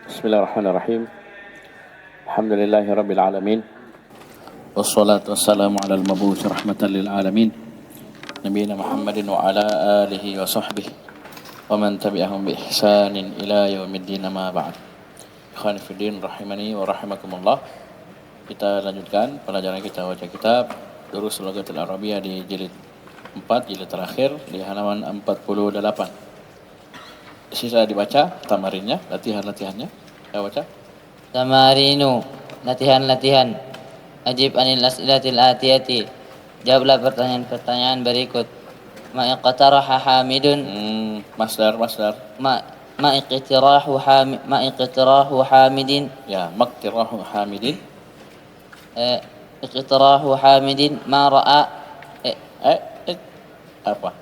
Bismillahirrahmanirrahim. Alhamdulillahi rabbil alamin. Wassalatu wassalamu ala al-mabu'uts rahmatan lil alamin. Nabiyina Muhammadin wa ala alihi wa sahbihi wa man tabi'ahum bi ihsanin ila yaumiddin ma ba'd. Ikhwani fiddin rahimani wa rahimakumullah. Kita lanjutkan pelajaran kita baca kitab Durus Lughatil Arabiyyah di jilid 4, jilid terakhir di halaman 48. Sisa dibaca tamarinnya, latihan-latihannya. Saya baca. Tamarinu, latihan-latihan. Ajib anil as'ilatil atiyati. Jawablah pertanyaan-pertanyaan berikut. Ma iqtaraha Hamidun. Masdar. Ma iqtirahu Hamidin. Ya, maqtirahu Hamidin. Iqtirahu Hamidin ma ra'a. Apa?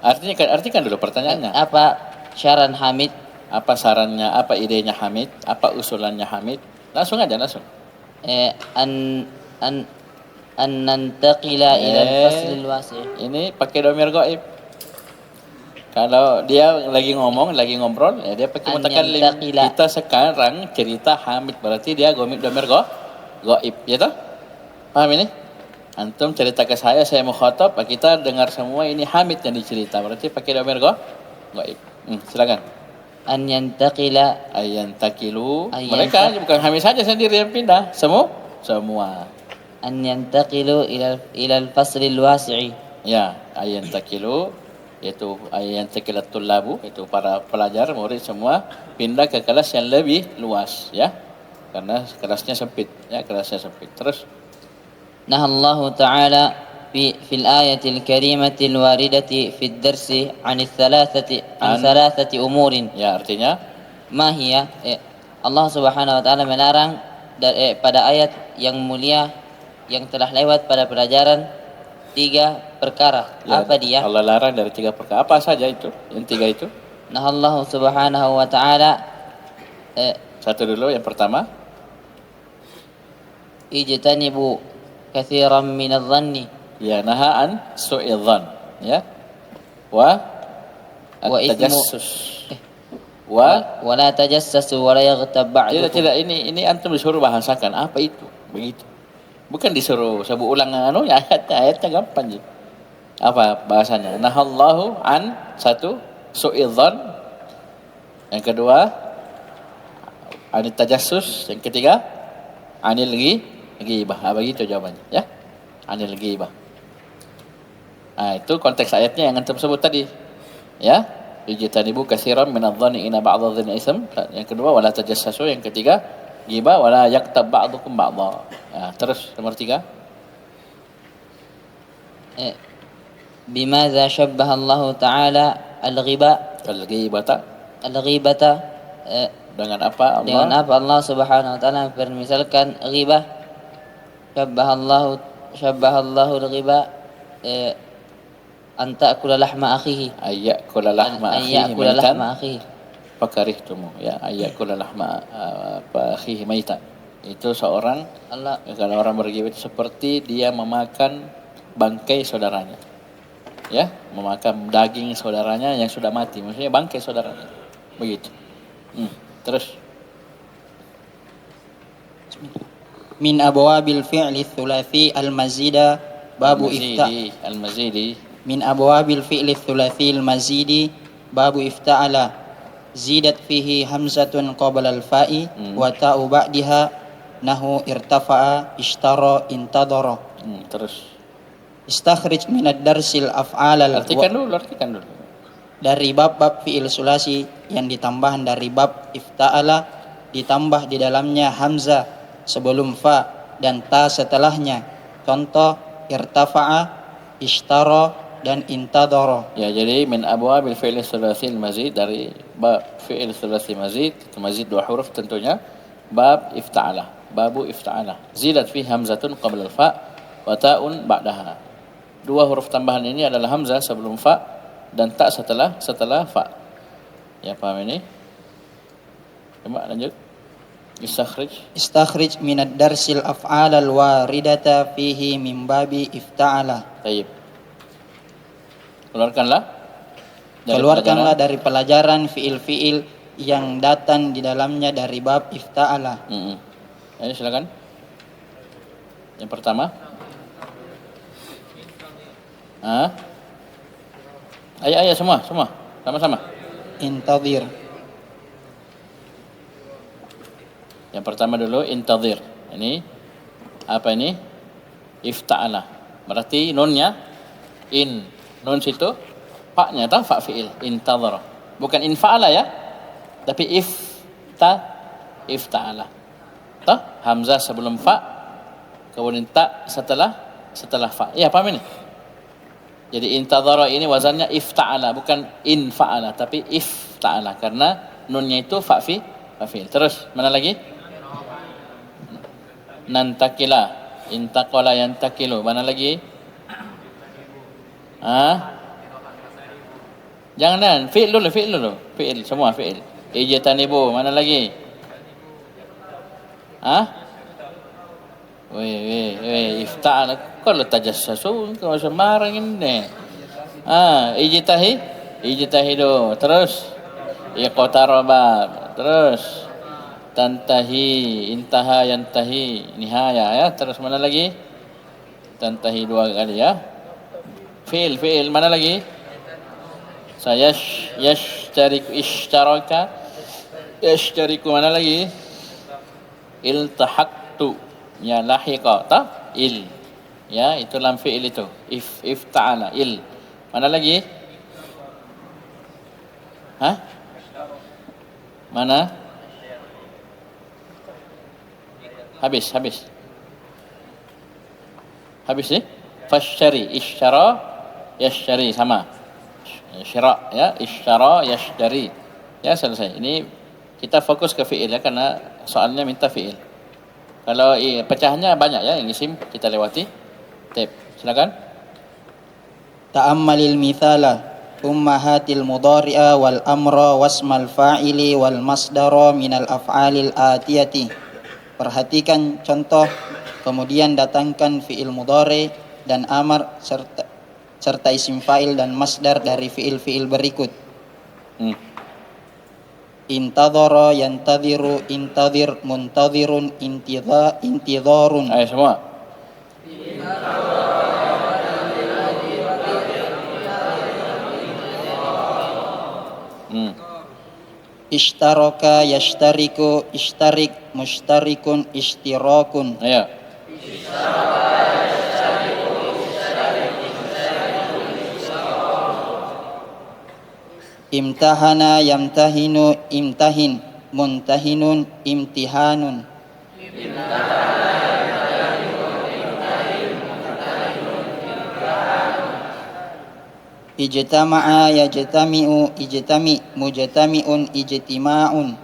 Artikan dulu pertanyaannya. Apa syaran Hamid? Apa sarannya, apa idenya Hamid, apa usulannya Hamid? Langsung aja. An nantaqila ila al-faslil wasi'. Ini pakai dhamir ghaib. Kalau dia lagi ngobrol, ya dia pakai mutakallim. Kita sekarang cerita Hamid, berarti dia dhamir ghaib, ya toh? Paham ini? Antum cerita ke saya mukhatab, kita dengar semua ini Hamid yang dicerita, berarti pakai dhamir ghaib. Silakan. An yantaqilu. Mereka bukan Hamid saja sendiri yang pindah, semua. An yantaqilu ila al-faslil wasi'. Ya, ayantaqilu yaitu ayantaqilat tullabu, itu para pelajar murid semua pindah ke kelas yang lebih luas, ya. Karena kelasnya sempit. Terus Nahallahu ta'ala fil ayatil karimatil waridati fid darsi an thalathati umurin. Ya, artinya ma hiya, Allah Subhanahu wa taala melarang pada ayat yang mulia yang telah lewat pada pelajaran 3 perkara. Ya, apa dia? Allah larang dari 3 perkara. Apa saja itu? Yang 3 itu? Nahallahu Subhanahu wa taala satu dulu, yang pertama. Ijtanibu katsiran minadh-dhanni. Ya, nahaan su'idh dhann, ya. Wa tajassus. Wala tajassasu wala yaghtab ba'dukum. Tidak, ini antum disuruh bahasakan apa itu, begitu. Bukan disuruh sebut ulang ayatnya gampang je. Apa bahasanya? Nahallahu an, satu, su'idh dhann. Yang kedua, anit tajassus. Yang ketiga, anil ghibah. Begitu jawabannya, ya. Anil ghibah. Itu konteks ayatnya yang antum sebut tadi. Ya, ijtanibu katsiran minadh-dhanni inna ba'dadh-dhanni ism. Yang kedua, wala tajassasu. Yang ketiga, ghibah, wala yaktab ba'dukum ba'dha. Terus nomor 3. Bimadza syabbaha Allah Ta'ala al-ghibata dengan apa Allah Subhanahu wa taala permisalkan ghibah. Syabbaha Allah al-ghibah anta akula lahma akhihi, ayyakula lahma akhihi fakarihtumu, ya, ayyakula lahma akhihi maita. Itu seorang Allah, kalau orang berghibah itu seperti dia memakan bangkai saudaranya, ya, memakan daging saudaranya yang sudah mati, maksudnya bangkai saudaranya, begitu. Terus min abwabil fi'li thulathi al-mazida babu al-mazidi. Min abwabil fi'li thulathi al-mazidi babu ifta'ala zidat fihi hamzatun qabla al-fa'i wa ta'u ba'diha nahu irtafa'a ishtara intadara. Terus istakhrij min ad-darsil af'alal. Artikan dulu. Dari bab fi'il sulasi yang ditambahan dari bab ifta'ala ditambah di dalamnya hamzah sebelum fa dan ta setelahnya. Contoh irtafa'a, ishtara dan intadara. Ya, jadi min abwabil fi'il sulasi al-mazid, dari bab fi'il sulasi mazid, itu mazid 2 huruf tentunya. Bab ifta'ala, babu ifta'ala. Zidat fi hamzatun qabla al-fa wa ta'un ba'daha. 2 huruf tambahan ini adalah hamzah sebelum fa dan ta setelah fa. Ya, paham ini? Coba lanjut. Istakhrij min ad-darsil af'alal waridata fihi min babi ifta'ala. Baik. Keluarkanlah dari pelajaran fiil-fiil yang datang di dalamnya dari bab ifta'ala. Ayo silakan. Yang pertama. Ayo semua, sama-sama. Intadhir. Yang pertama dulu intadhir. Ini apa ini? Ifta'ala. Berarti nunnya nun situ, fa-nya atau fa fi'il, intadhara. Bukan infa'ala ya, tapi ifta'ala. Toh hamzah sebelum fa, kemudian ta setelah fa. Ya, paham ini? Jadi intadhara ini wazannya ifta'ala, bukan infa'ala, tapi ifta'ala karena nunnya itu fa fi'il. Terus mana lagi? Nantakila, intaqala yantakilu. Mana lagi? Jangan, fi'il dulu. Fi'il, semua fi'il. Ijtanibu, mana lagi? Ifta'ala. Kalau tajassasu, kalau sembarang ini. Ijtahidu. Terus iqtaraba. Terus tantahi, intaha, yantahi, nihaya ya. Terus mana lagi? Tantahi 2 kali ya. Fi'il mana lagi? Yashtariku, ishtaraka, yashtariku, mana lagi? Iltahaqtu, ya lahiqa, ya itu lam fi'il itu. Ifta'ala, mana lagi? Mana? Habis nih. Fashtari, ishtara, yashtari, sama. Syira ya, ishtara, yashtari. Ya, selesai. Ini kita fokus ke fi'il ya, karena soalnya minta fi'il. Kalau pecahannya banyak ya, yang isim kita lewati. Silakan. Ta'ammalil mithala ummahatil mudhari'a wal amra wasmal fa'ili wal masdara minal af'alil atiyati. Perhatikan contoh, kemudian datangkan fi'il mudhari dan amar serta isim fa'il dan masdar dari fi'il-fi'il berikut. Intadhara, yantadhiru, intadhir, muntadhirun, intidharun. Ayo semua. Ishtaraka, yashtariku, ishtarik, mushtarikun, ishtirakun. Ayo. Imtahana, yamtahinu, imtahin, muntahinun, imtihanun. Ijtama'a, yajtami'u, ijtami', mujtami'un, ijtima'un.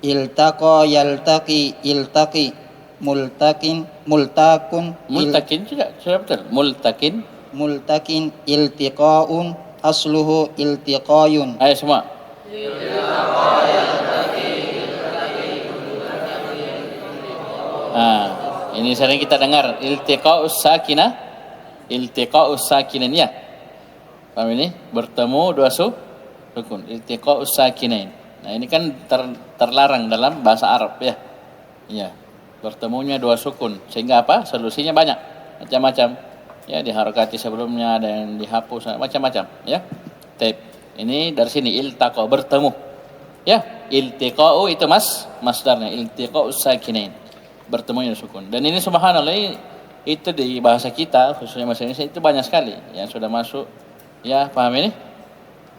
Iltaqa, yaltaqi, iltaqi, multakin, multakun, Multakin juga, sudah betul. multakin, iltiqaun, asluhu iltiqayun. Ayo semua. Ini sering kita dengar iltiqa'us sakinan ya. Paham ini? Bertemu 2 sukun. Iltiqa'us sakinain. Nah, ini kan terlarang dalam bahasa Arab ya. Iya. Bertemunya 2 sukun. Sehingga apa? Solusinya banyak. Macam-macam. Ya, diharokati sebelumnya, ada yang dihapus, macam-macam ya. Ini dari sini iltaqa, bertemu. Ya, iltiqa'u itu masdarnya iltiqa'us sakinain. Bertemunya sukun. Dan ini subhanallah, itu di bahasa kita khususnya bahasa Indonesia itu banyak sekali yang sudah masuk ya, paham ini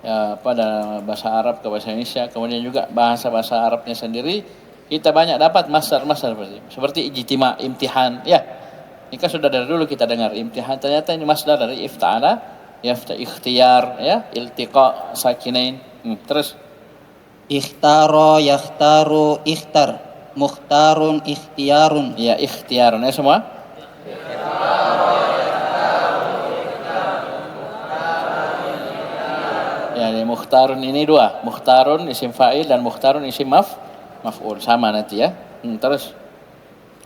ya, pada bahasa Arab ke bahasa Indonesia, kemudian juga bahasa Arabnya sendiri kita banyak dapat masdar seperti ijtima, imtihan ya. Ini kan sudah dari dulu kita dengar imtihan, ternyata ini masdar dari ifta'ala, ikhtiyar ya, iltiqa sakinain. Terus Ikhtara, yakhtaru, ikhtar, mukhtarun, ikhtiyarun. ya, ikhtiyarun ya semua. Ya, mukhtarun ini 2. Mukhtarun isim fa'il dan mukhtarun isim maf'ul, sama nanti ya. Terus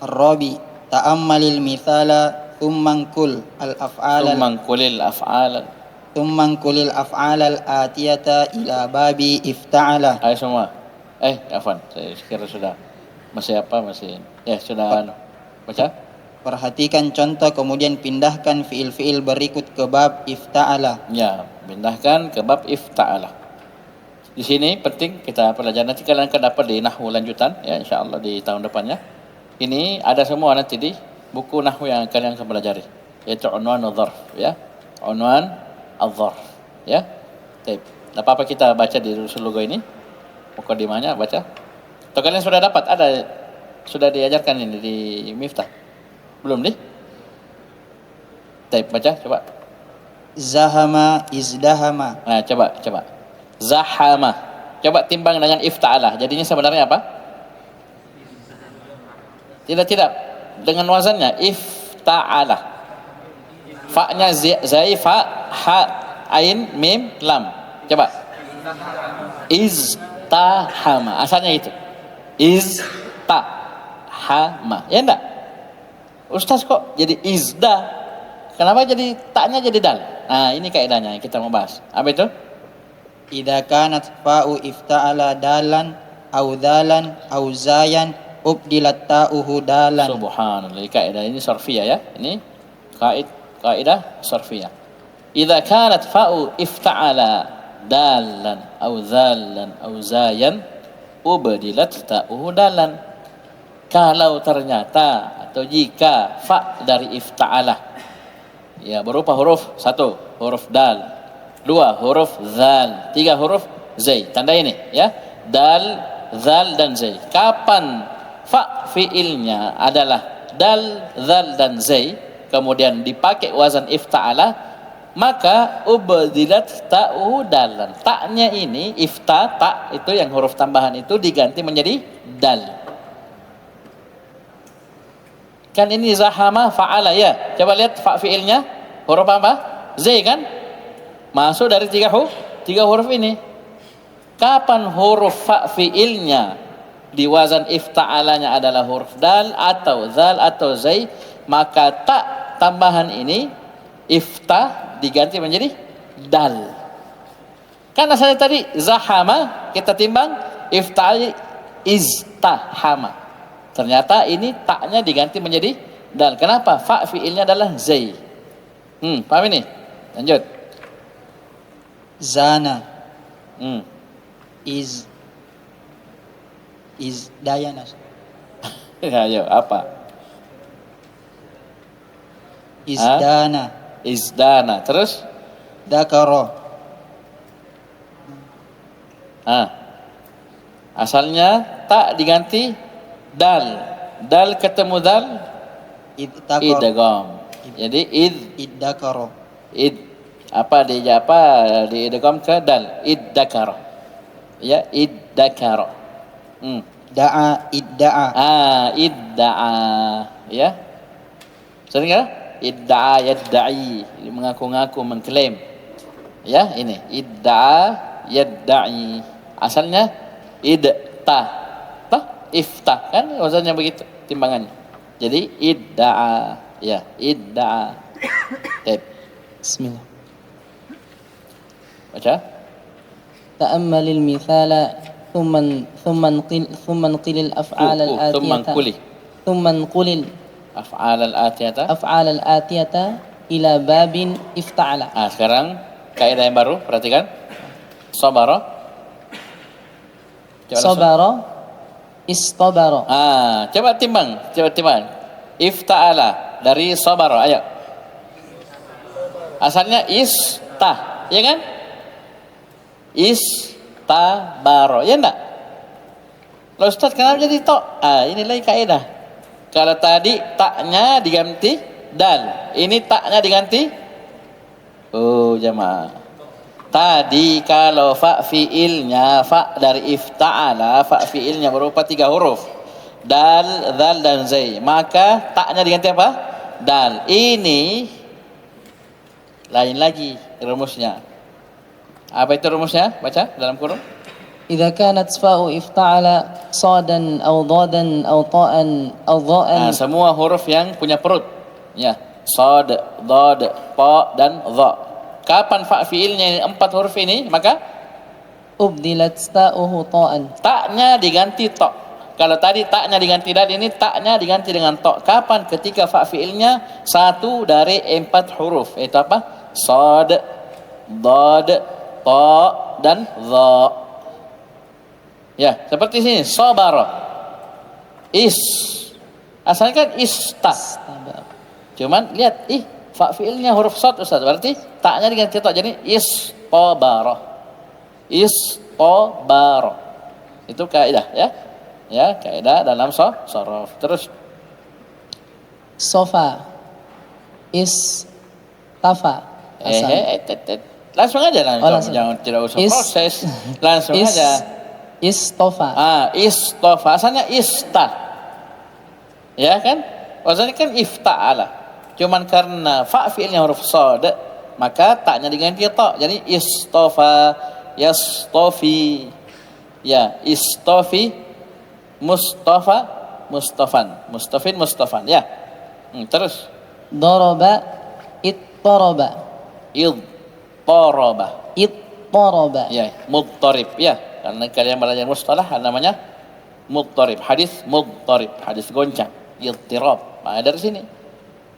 Ar-rabi, ta'ammalil mithala Tummangkul al-af'al Tummangkulil af'al. Tummangkulil af'al al-atiyata ila babi ifta'ala. Ayo semua. Afwan, saya kira sudah. Masih apa? Masih. Ya, sudah baca. Perhatikan contoh kemudian pindahkan fiil-fiil berikut ke bab ifta'ala. Ya, pindahkan ke bab ifta'ala. Di sini penting kita pelajari, nanti kalian akan dapat di nahwu lanjutan ya insyaallah di tahun depannya. Ini ada semua nanti di buku nahwu yang kalian akan pelajari, yaitu unwan adh-dharf ya. Unwan adh-dharf ya. Baik. Tak apa-apa kita baca di logo ini. Mukadimahnya baca. Atau kalian sudah dapat, ada sudah diajarkan ini di Miftah? Belum nih? Baik, baca coba. Zahama izdahama. Nah, coba. Zahama. Coba timbang dengan ifta'alah. Jadinya sebenarnya apa? Tidak. Dengan wazannya ifta'alah. Fa-nya zai, fa, ha, ain, mim, lam. Coba. Iztahama. Asalnya itu. Iztahama. Ya enggak? Ustaz kok jadi izda? Kenapa jadi taknya jadi dal? Nah, ini kaidahnya yang kita mau bahas. Apa itu? Idza kanat fa'u ifta'ala dalan au dalan au zayan ubdilat ta'uhu dalan. Subhanallah. Kaidah ini sarfiyah ya. Ini kaidah sarfiyah. Idza kanat fa'u ifta'ala dalan au zalan au zayan ubdilat ta'uhu dalan. Kalau ternyata atau jika fa dari ifta'ala ya berupa huruf 1 huruf dal, 2 huruf zal, 3 huruf zai. Tanda ini ya. Dal, zal dan zai. Kapan fa fiilnya adalah dal, zal dan zai kemudian dipakai wazan ifta'ala, maka ubdilat ta'u dalan. Taknya ini ifta, tak itu yang huruf tambahan itu diganti menjadi dal. Kan ini zahama fa'ala ya. Coba lihat fa fiilnya huruf apa? Zai kan? Masuk dari 3 huruf ini. Kapan huruf fa fiilnya di wazan ifta'alanya adalah huruf dal atau zal atau zai, maka tak tambahan ini ifta diganti menjadi dal. Kan asalnya tadi zahama, kita timbang ifta'al iztahama. Ternyata ini taknya diganti menjadi dal. Kenapa? Fa fiilnya adalah zai. Paham ini? Lanjut. Zana is dayana. Ayo, apa? Izdana. Izdana. Terus? Dakaro. Asalnya tak diganti dal. Dal ketemu dal idgham. Jadi iddakaro. Di idgham ke dal. Iddakara. Ya, iddakara. Da'a idda'a. Idda'a. Ya. Sering ya? Idda'a yadda'i. Mengaku-ngaku, mengklaim. Ya, ini. Idda'a yadda'i. Asalnya idta. Iftah kan wazannya begitu timbangannya. Jadi idda'a ya, idda'a. Bismillah. Baca. تأمل المثال ثم انقل الأفعال الآتية ثم انقل أفعال الآتية إلى باب افتعل. Sekarang kaidah yang baru, perhatikan. Sabara. Istabara. Coba timbang. Ifta'ala dari sabara, ayo. Asalnya istah, ya kan? Istabara, ya enggak? Loh Ustaz, kenapa jadi to? Ini lagi kaidah. Kalau tadi taknya diganti dal, ini taknya diganti jamaah. Tadi kalau fa fiilnya fa dari ifta'ala, fa fiilnya berupa 3 huruf. Dal, zal dan zai. Maka taknya diganti apa? Dal. Ini lain lagi rumusnya. Apa itu rumusnya? Baca dalam kurung. إذا كانت فاء افتعل صادا أو ضادا أو طاء أو ضاء. Semua huruf yang punya perut. Ya. sad, dad, ta dan dha. Kapan fa fiilnya 4 huruf ini? Maka ubdilat ta'uhu ta'an. taknya diganti ta. Kalau tadi taknya diganti dal, ini taknya diganti dengan ta. Kapan? Ketika fa fiilnya 1 dari 4 huruf. Itu apa? Sad, dad, ta dan dha. Ya, seperti sini sabara. Asalnya kan ista. Cuman lihat fa fiilnya huruf sad Ustaz. Berarti taknya diganti ta. Jadi istabara. Istabara. Itu kaidah ya. Ya, kaidah dalam sharaf. Terus Sofa. Istafa. langsung aja langsung. langsung. Jangan tidak usah proses. Langsung aja. Istofa. Istofa. Asalnya ista. Ya kan? Asalnya kan ifta'ala. Cuman karena fa fiilnya huruf sad, maka taknya diganti ta. Jadi istofa, yastofi. Ya, istofi, mustafa, mustafan. Mustafin, mustafan. Ya. Terus Daraba. Ittaraba. idtaraba. Ittaraba. Ya, mudtarib. Ya, karena kalian belajar mustalah namanya mudtarib. Hadis mudtarib, hadis goncang, idtirab. Dari sini.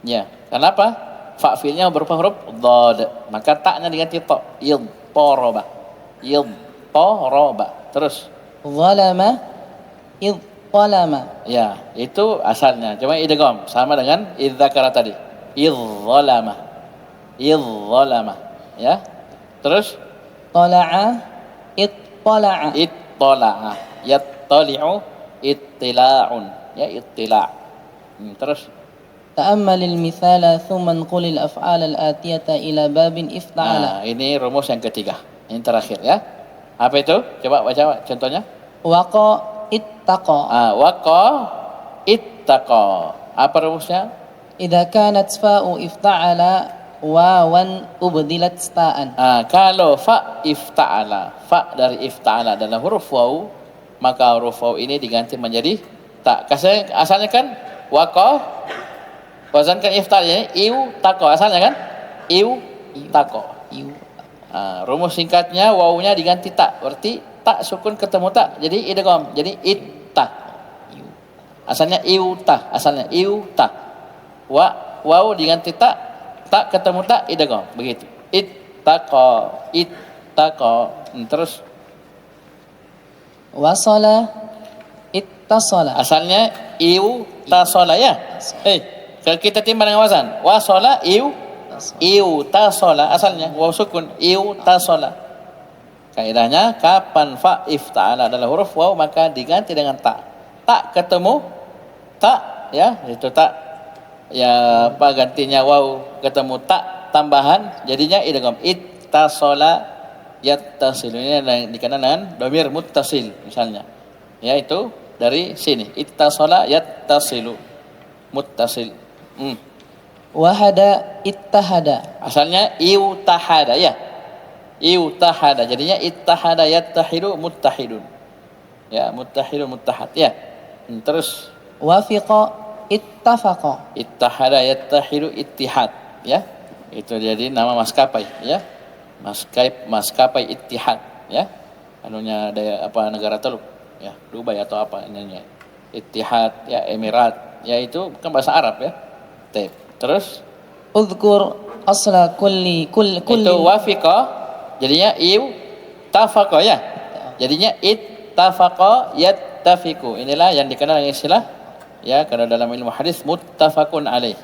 Ya, kenapa? Fa fiilnya berupa huruf dhad, maka taknya diganti ta. Idtaraba. Idtaraba. Terus Zalama. Idtalama. ya, itu asalnya. Cuma idgham sama dengan idzakara tadi. Idzalama. Idzalama. Ya. Terus Tala'a. Ittala'a. ittala'a. Yattali'u ittila'un. Ya, ittila'. Terus تأمل المثال ثم انقل الأفعال الآتية إلى باب افتعل. ini rumus yang ketiga. Ini terakhir ya. Apa itu? Coba baca contohnya. وقى اتقى. Waqa ittaqa. Apa rumusnya? إذا كانت فاء افتعل واوا أبدلت تاء. Kalau fa ifta'ala, fa dari ifta'ala adalah huruf waw, maka huruf waw ini diganti menjadi ta. Asalnya kan waqa, wazan kan ifta'al, jadi iu taqa. Asalnya kan iu taqa. Rumus singkatnya wawnya diganti ta, berarti ta sukun ketemu ta, jadi idgham, jadi itta. Asalnya iuta, asalnya iuta. Waw diganti ta, ta ketemu ta, idgham, begitu. Ittaqa, ittaqa. Terus وصل اتصل. asalnya iutasala ya. Kalau kita timbang dengan wazan, wasala iutasala, asalnya waw sukun iutasala. Kaidahnya kapan fa ifta'ala adalah huruf waw maka diganti dengan ta. Ta ketemu ta ya, itu ta. Ya, apa gantinya waw ketemu ta tambahan jadinya idgham. Ittasala yattasilu. Ini yang dikenal dengan dhamir muttasil misalnya. Ya, itu dari sini. Ittasala yattasilu. Muttasil. Wahada ittahada. Asalnya iutahada ya. Iutahada. Jadinya ittahada yattahidu muttahidun. Ya, muttahidun muttahad ya. Terus Wafiqa ittafaqa. ittahada yattahidu ittihad ya. Itu jadi nama maskapai ya. Maskapai ittihad ya. Anunya negara Teluk ya, Dubai atau apa ininya. Ittihad ya, Emirat ya, itu bukan bahasa Arab ya. Terus Udhkur asla kulli. itu wafiqa jadinya tafaqa ya. Jadinya ittafaqa yattafiqu. Inilah yang dikenal dengan istilah ya, kalau dalam ilmu hadis muttafaqun alaih.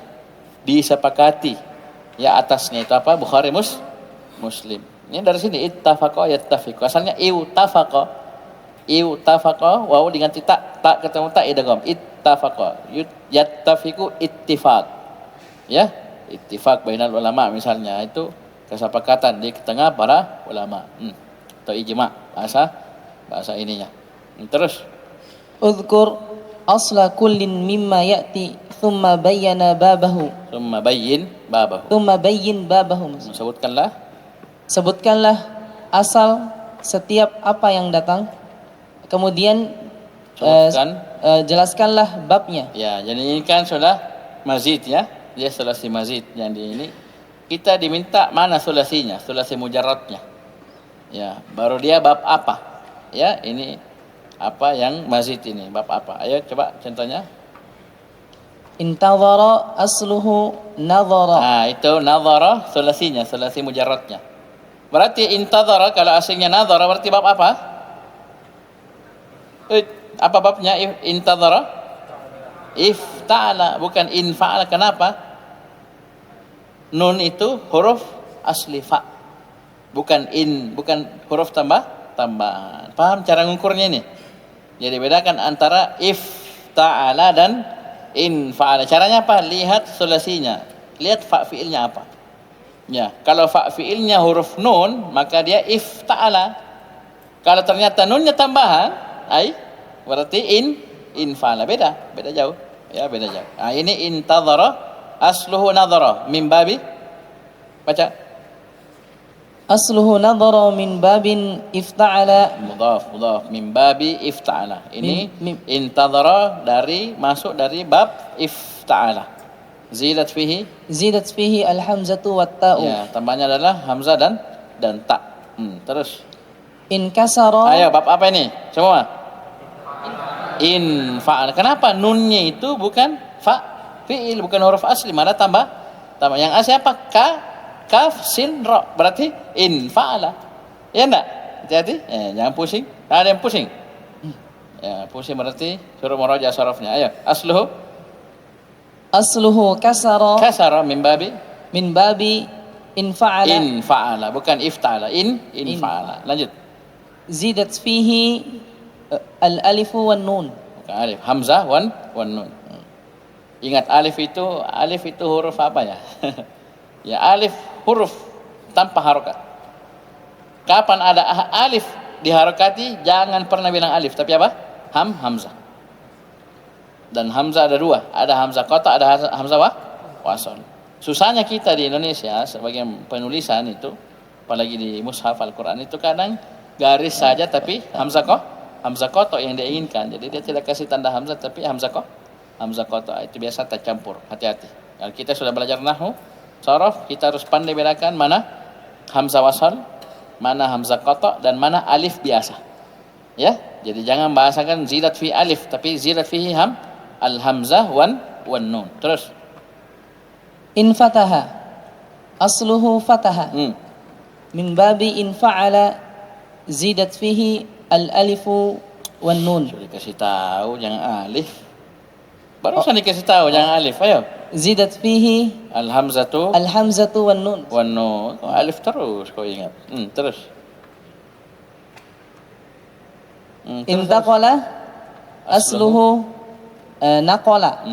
Disepakati ya, atasnya itu apa? Bukhari Muslim. Ini dari sini ittafaqa yattafiqu. Asalnya ittafaqa waw diganti ta ketemu ta idgham. Ittafaqa yattafiqu ittifaq. Ya, ittifaq bainal ulama misalnya, itu kesepakatan di tengah para ulama. Atau ijma bahasa ininya. Terus Udhkur asla kullin mimma ya'ti thumma bayyana babahu. summa bayyin babahu. Thumma bayyin babahu. Sebutkanlah asal setiap apa yang datang. Kemudian Sebutkan. jelaskanlah babnya. Ya, jadi ini kan sudah mazid ya. dia sulasi mazid yang di ini. Kita diminta mana sulasinya, sulasi mujarradnya. Ya, baru dia bab apa? Ya, ini apa yang mazid ini, bab apa? Ayo coba contohnya. Intadhara asluhu nadhara. Nah, itu nadhara sulasinya, sulasi mujarradnya. Berarti intadhara kalau aslinya nadhara berarti bab apa? Apa babnya intadhara? Ifta'ala, bukan infa'ala. Kenapa? Nun itu huruf asli fa, bukan huruf tambahan. Paham cara ngukurnya ini? Jadi bedakan antara ifta'ala dan infa'ala. Caranya apa? Lihat sulasinya, lihat fa fiilnya apa. Ya, kalau fa fiilnya huruf nun, maka dia ifta'ala. Kalau ternyata nunnya tambahan, berarti infa'ala. Beda jauh. Ya, beda jauh. Nah, ini intadhara asluhu nadhara min babi, baca. Asluhu nadhara min babin ifta'ala. Mudhaf min babi ifta'ala. Ini intadhara masuk dari bab ifta'ala. Zidat fihi Al-hamzatu wat ta'u. Ya, tambahnya adalah hamzah dan ta. Terus. Inkasara. Ayo, bab apa ini? Semua. Infa'ala. Kenapa nunnya itu bukan fa fiil, bukan huruf asli, mana tambah yang asli apa? Kaf sin ra, berarti infa'ala. Ya enggak? Hati-hati, jangan pusing. Ada yang pusing. Ya, pusing berarti suruh meraja sarafnya. Ayo, asluhu kasara min babi infa'ala, bukan ifta'ala. Infa'ala. Lanjut. Zidat fihi al-alifu wan nun. Bukan alif, hamzah wan nun. Ingat alif itu huruf apa ya? Ya, alif huruf tanpa harokat. Kapan ada alif diharokati, jangan pernah bilang alif, tapi apa? Hamzah. Dan hamzah ada dua, ada hamzah qata', ada hamzah wasal. Susahnya kita di Indonesia sebagai penulisan itu, apalagi di mushaf Al-Quran itu kadang garis saja tapi hamzah qata' yang dia inginkan. Jadi dia tidak kasih tanda hamzah tapi hamzah qata'. Itu biasa tercampur. Hati-hati. Kalau kita sudah belajar nahwu, sharaf, kita harus pandai bedakan mana hamzah wasal, mana hamzah qata' dan mana alif biasa. Ya, jadi jangan bahasakan zidat fi alif, tapi zidat fihi al-hamzah wan nun. Terus. In fataha. Asluhu fataha. Min babi in fa'ala zidat fihi al-alifu wan nun. Sudah dikasih tahu jangan alif. Barusan dikasih tahu jangan alif. Ayo. Zidat fihi al-hamzatu wan nun. Wan nun. Alif terus kau ingat. Terus. Intaqala asluhu naqala.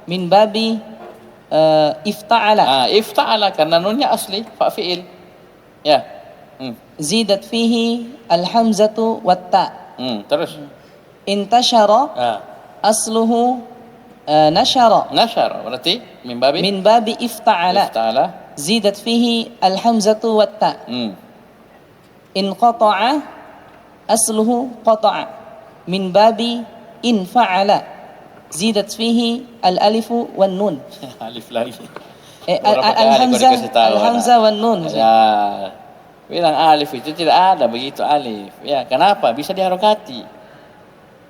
Min babi ifta'ala. Ifta'ala karena nunnya asli fa fi'il. Ya. Zidat fihi al-hamzatu wat ta'. Terus. Intashara asluhu nashara. Nashara berarti min babi ifta'ala. Zidat fihi al-hamzatu wat ta'. Inqata'a asluhu qata'a. Min babi in fa'ala. Zidat fihi al-alifu wan nun. Alif lagi. Al-hamzah wan nun. Ya. Bilang alif itu tidak ada begitu alif. Ya, kenapa? Bisa diharokati.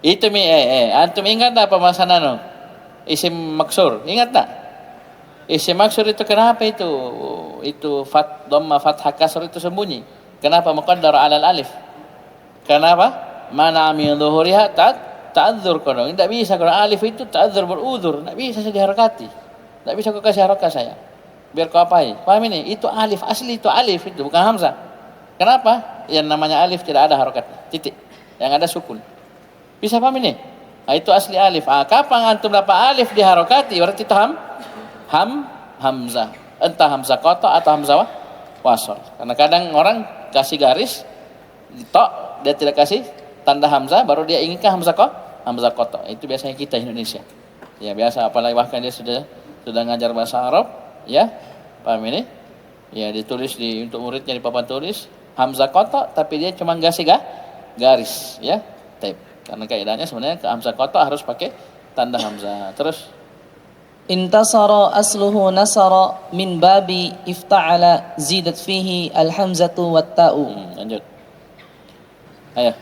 Itu antum ingat tak pembahasan isim maksur? Ingat tak? Isim maksur itu kenapa itu dhamma fathah kasr itu sembunyi? Kenapa muqaddar alal alif? Kenapa? Mana min dhuhuriha ta'adzur kalau tidak bisa, kalau alif itu ta'adzur berudzur, tidak bisa saya diharakati. Tidak bisa kau kasih harakat saya. Biar kau apai? Paham ini? Itu alif asli, itu alif itu bukan hamzah. Kenapa? Yang namanya alif tidak ada harakatnya, titik. Yang ada sukun. Bisa paham ini? Itu asli alif. Kapan antum dapat alif diharakati? Berarti itu hamzah. Entah hamzah qata' atau hamzah wasal. Karena kadang orang kasih garis tok, dia tidak kasih tanda hamzah, baru dia inginkan hamzah qata'. Itu biasanya kita Indonesia. Ya biasa, apalagi bahkan dia sudah ngajar bahasa Arab, ya. Paham ini? Ya ditulis untuk muridnya di papan tulis hamzah qata', tapi dia cuma kasih garis, ya. Type. Karena kaidahnya sebenarnya ke hamzah qata' harus pakai tanda hamzah. Terus Intasara asluhu nasara min babi ifta'ala zidat fihi al-hamzatu wat ta'u. Lanjut. Ayo,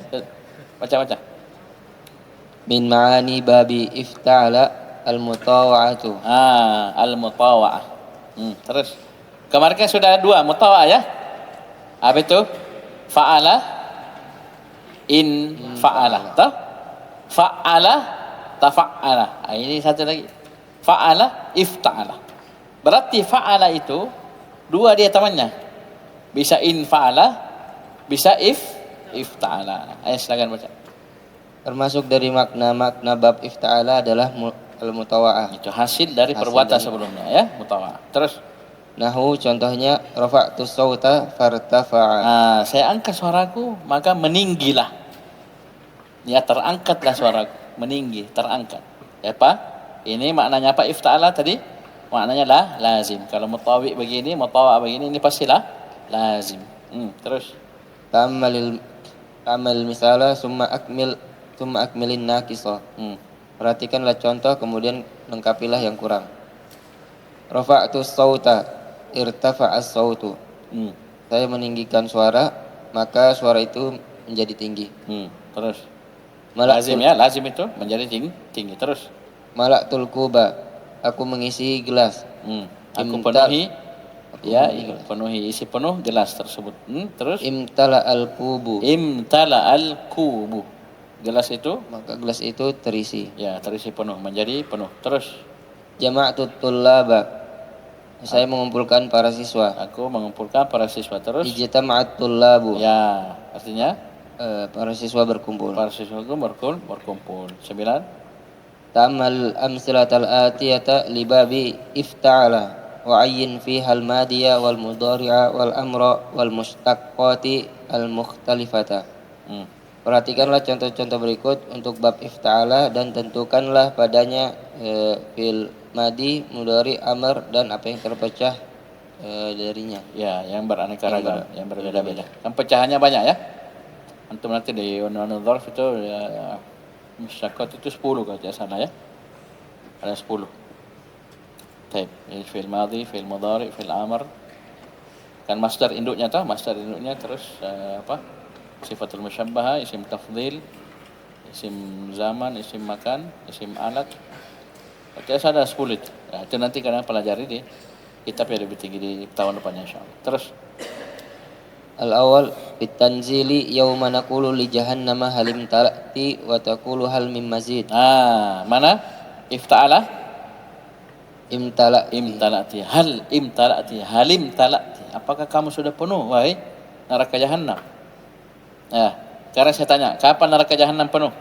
baca. Min ma'ani babi ifta'ala al-mutawa'atu. Al-mutawa'ah. Terus. Kemarin kan sudah ada 2 mutawa'ah ya. Apa itu? Fa'ala, in fa'ala. Tahu? Fa'ala, tafa'ala. Ini satu lagi. Fa'ala, ifta'ala. Berarti fa'ala itu 2 dia temannya. Bisa in fa'ala, bisa ifta'ala. Ayo silakan baca. Termasuk dari makna bab ifta'ala adalah al-mutawa'ah. Itu hasil dari perbuatan sebelumnya ya, mutawa'ah. Terus. Nahu contohnya rafa'tu sawta fartafa'a. Saya angkat suaraku maka meninggilah. Ya, terangkatlah suaraku, meninggi, terangkat. Ya apa? Ini maknanya apa ifta'ala tadi? Maknanya lazim. Kalau mutawi begini, mutawa begini, ini pastilah lazim. Terus. Ta'ammal misala summa akmilin naqisa. Perhatikanlah contoh kemudian lengkapilah yang kurang. Rafa'tu sawta irtafa'as sawtu. Saya meninggikan suara, maka suara itu menjadi tinggi. Terus. Lazim ya, lazim itu menjadi tinggi. Terus. Malaktul kuba, aku mengisi gelas. Aku penuhi, ya, penuhi, isi penuh gelas tersebut. Terus. Imtala al-kubu. Gelas itu, maka gelas itu terisi. Ya, terisi penuh, menjadi penuh. Terus. Jama'atut tullaba, saya mengumpulkan para siswa. Aku mengumpulkan para siswa. Terus. Ijtama'at tullabu. Ya, artinya para siswa berkumpul. Para siswa berkumpul. 9. Ta'ammal amsilatal atiyata libabi ifta'ala wa ayyin fiha al-madiya wal mudhari'a wal amra wal mustaqqati al-mukhtalifata. Perhatikanlah contoh-contoh berikut untuk bab ifta'ala dan tentukanlah padanya fil madi, mudhari, amr dan apa yang terpecah darinya. Ya, yang beraneka ragam, yang berbeda-beda. Kan pecahannya banyak ya. Antum nanti di undang-undang dzarf itu ya, musyaqqat itu 10 kalau tidak salah ya. Ada 10. Baik, fi'il madhi, fi'il mudhari, fi'il amr. Kan masdar induknya terus sifatul musyabbahah, isim tafdhil, isim zaman, isim makan, isim alat. Tidak ada 10 itu. Ya, itu nanti kalian pelajari di kitab yang lebih tinggi di tahun depannya insyaallah. Terus. Al-awwal bitanzili yauma naqulu li jahannama halim talati wa taqulu hal mim mazid. Mana? Ifta'ala imtalati. Hal imtalati, halim talati. Apakah kamu sudah penuh wahai neraka jahannam? Sekarang saya tanya, kapan neraka jahannam penuh?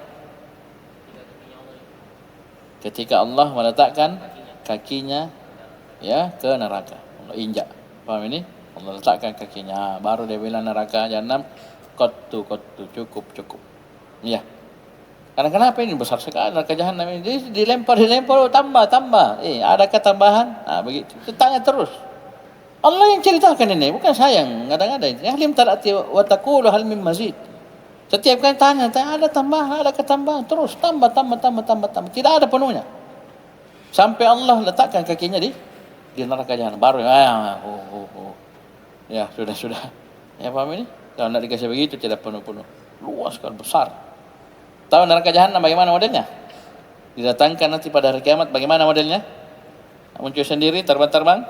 Ketika Allah meletakkan kakinya ya ke neraka. Allah injak. Paham ini? Allah letakkan kakinya, baru dia bilang neraka jahanam qattu cukup. Ya. Karena kenapa ini besar sekali neraka jahanam ini? Dilempar tambah. Ada ketambahan? Begitu. Tanya terus. Allah yang ceritakan ini, bukan saya yang ngada-ngada. Halim talati wa taqulu hal min mazid. Setiap kali tanya ada tambahan, ada ketambahan, terus tambah. Tidak ada penuhnya. Sampai Allah letakkan kakinya di neraka jahanam, baru ya sudah. Ya paham ini? Kalau tidak dikasih begitu tidak penuh-penuh. Luas kan, besar. Tahu neraka jahanam bagaimana modelnya? Didatangkan nanti pada hari kiamat bagaimana modelnya? Muncul sendiri, terbang,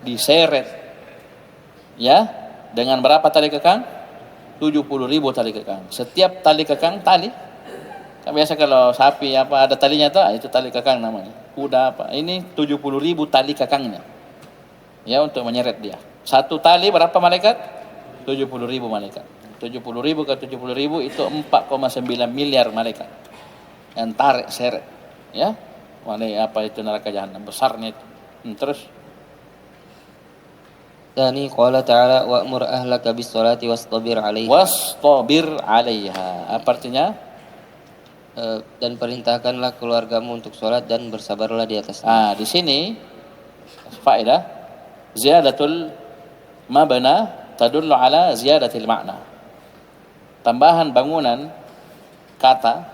diseret. Ya, dengan berapa tali kekang? 70.000 tali kekang. Setiap tali kekang kan biasa kalau sapi ada talinya itu tali kekang namanya. Kuda ini 70.000 tali kekangnya. Ya, untuk menyeret dia. Satu tali berapa malaikat? 70.000 malaikat. 70.000 ke 70.000 itu 4,9 miliar malaikat. Yang tarik seret. Ya. Itu neraka jahanam besarnya itu. Terus. Tani qala ta'ala wa'mur ahlaka bis salati wastabir 'alaiha. Wastabir 'alaiha. Apa artinya? Dan perintahkanlah keluargamu untuk salat dan bersabarlah di atasnya. Di sini faedah ziyadatul mabna tadullu ala ziyadatil makna. Tambahan bangunan kata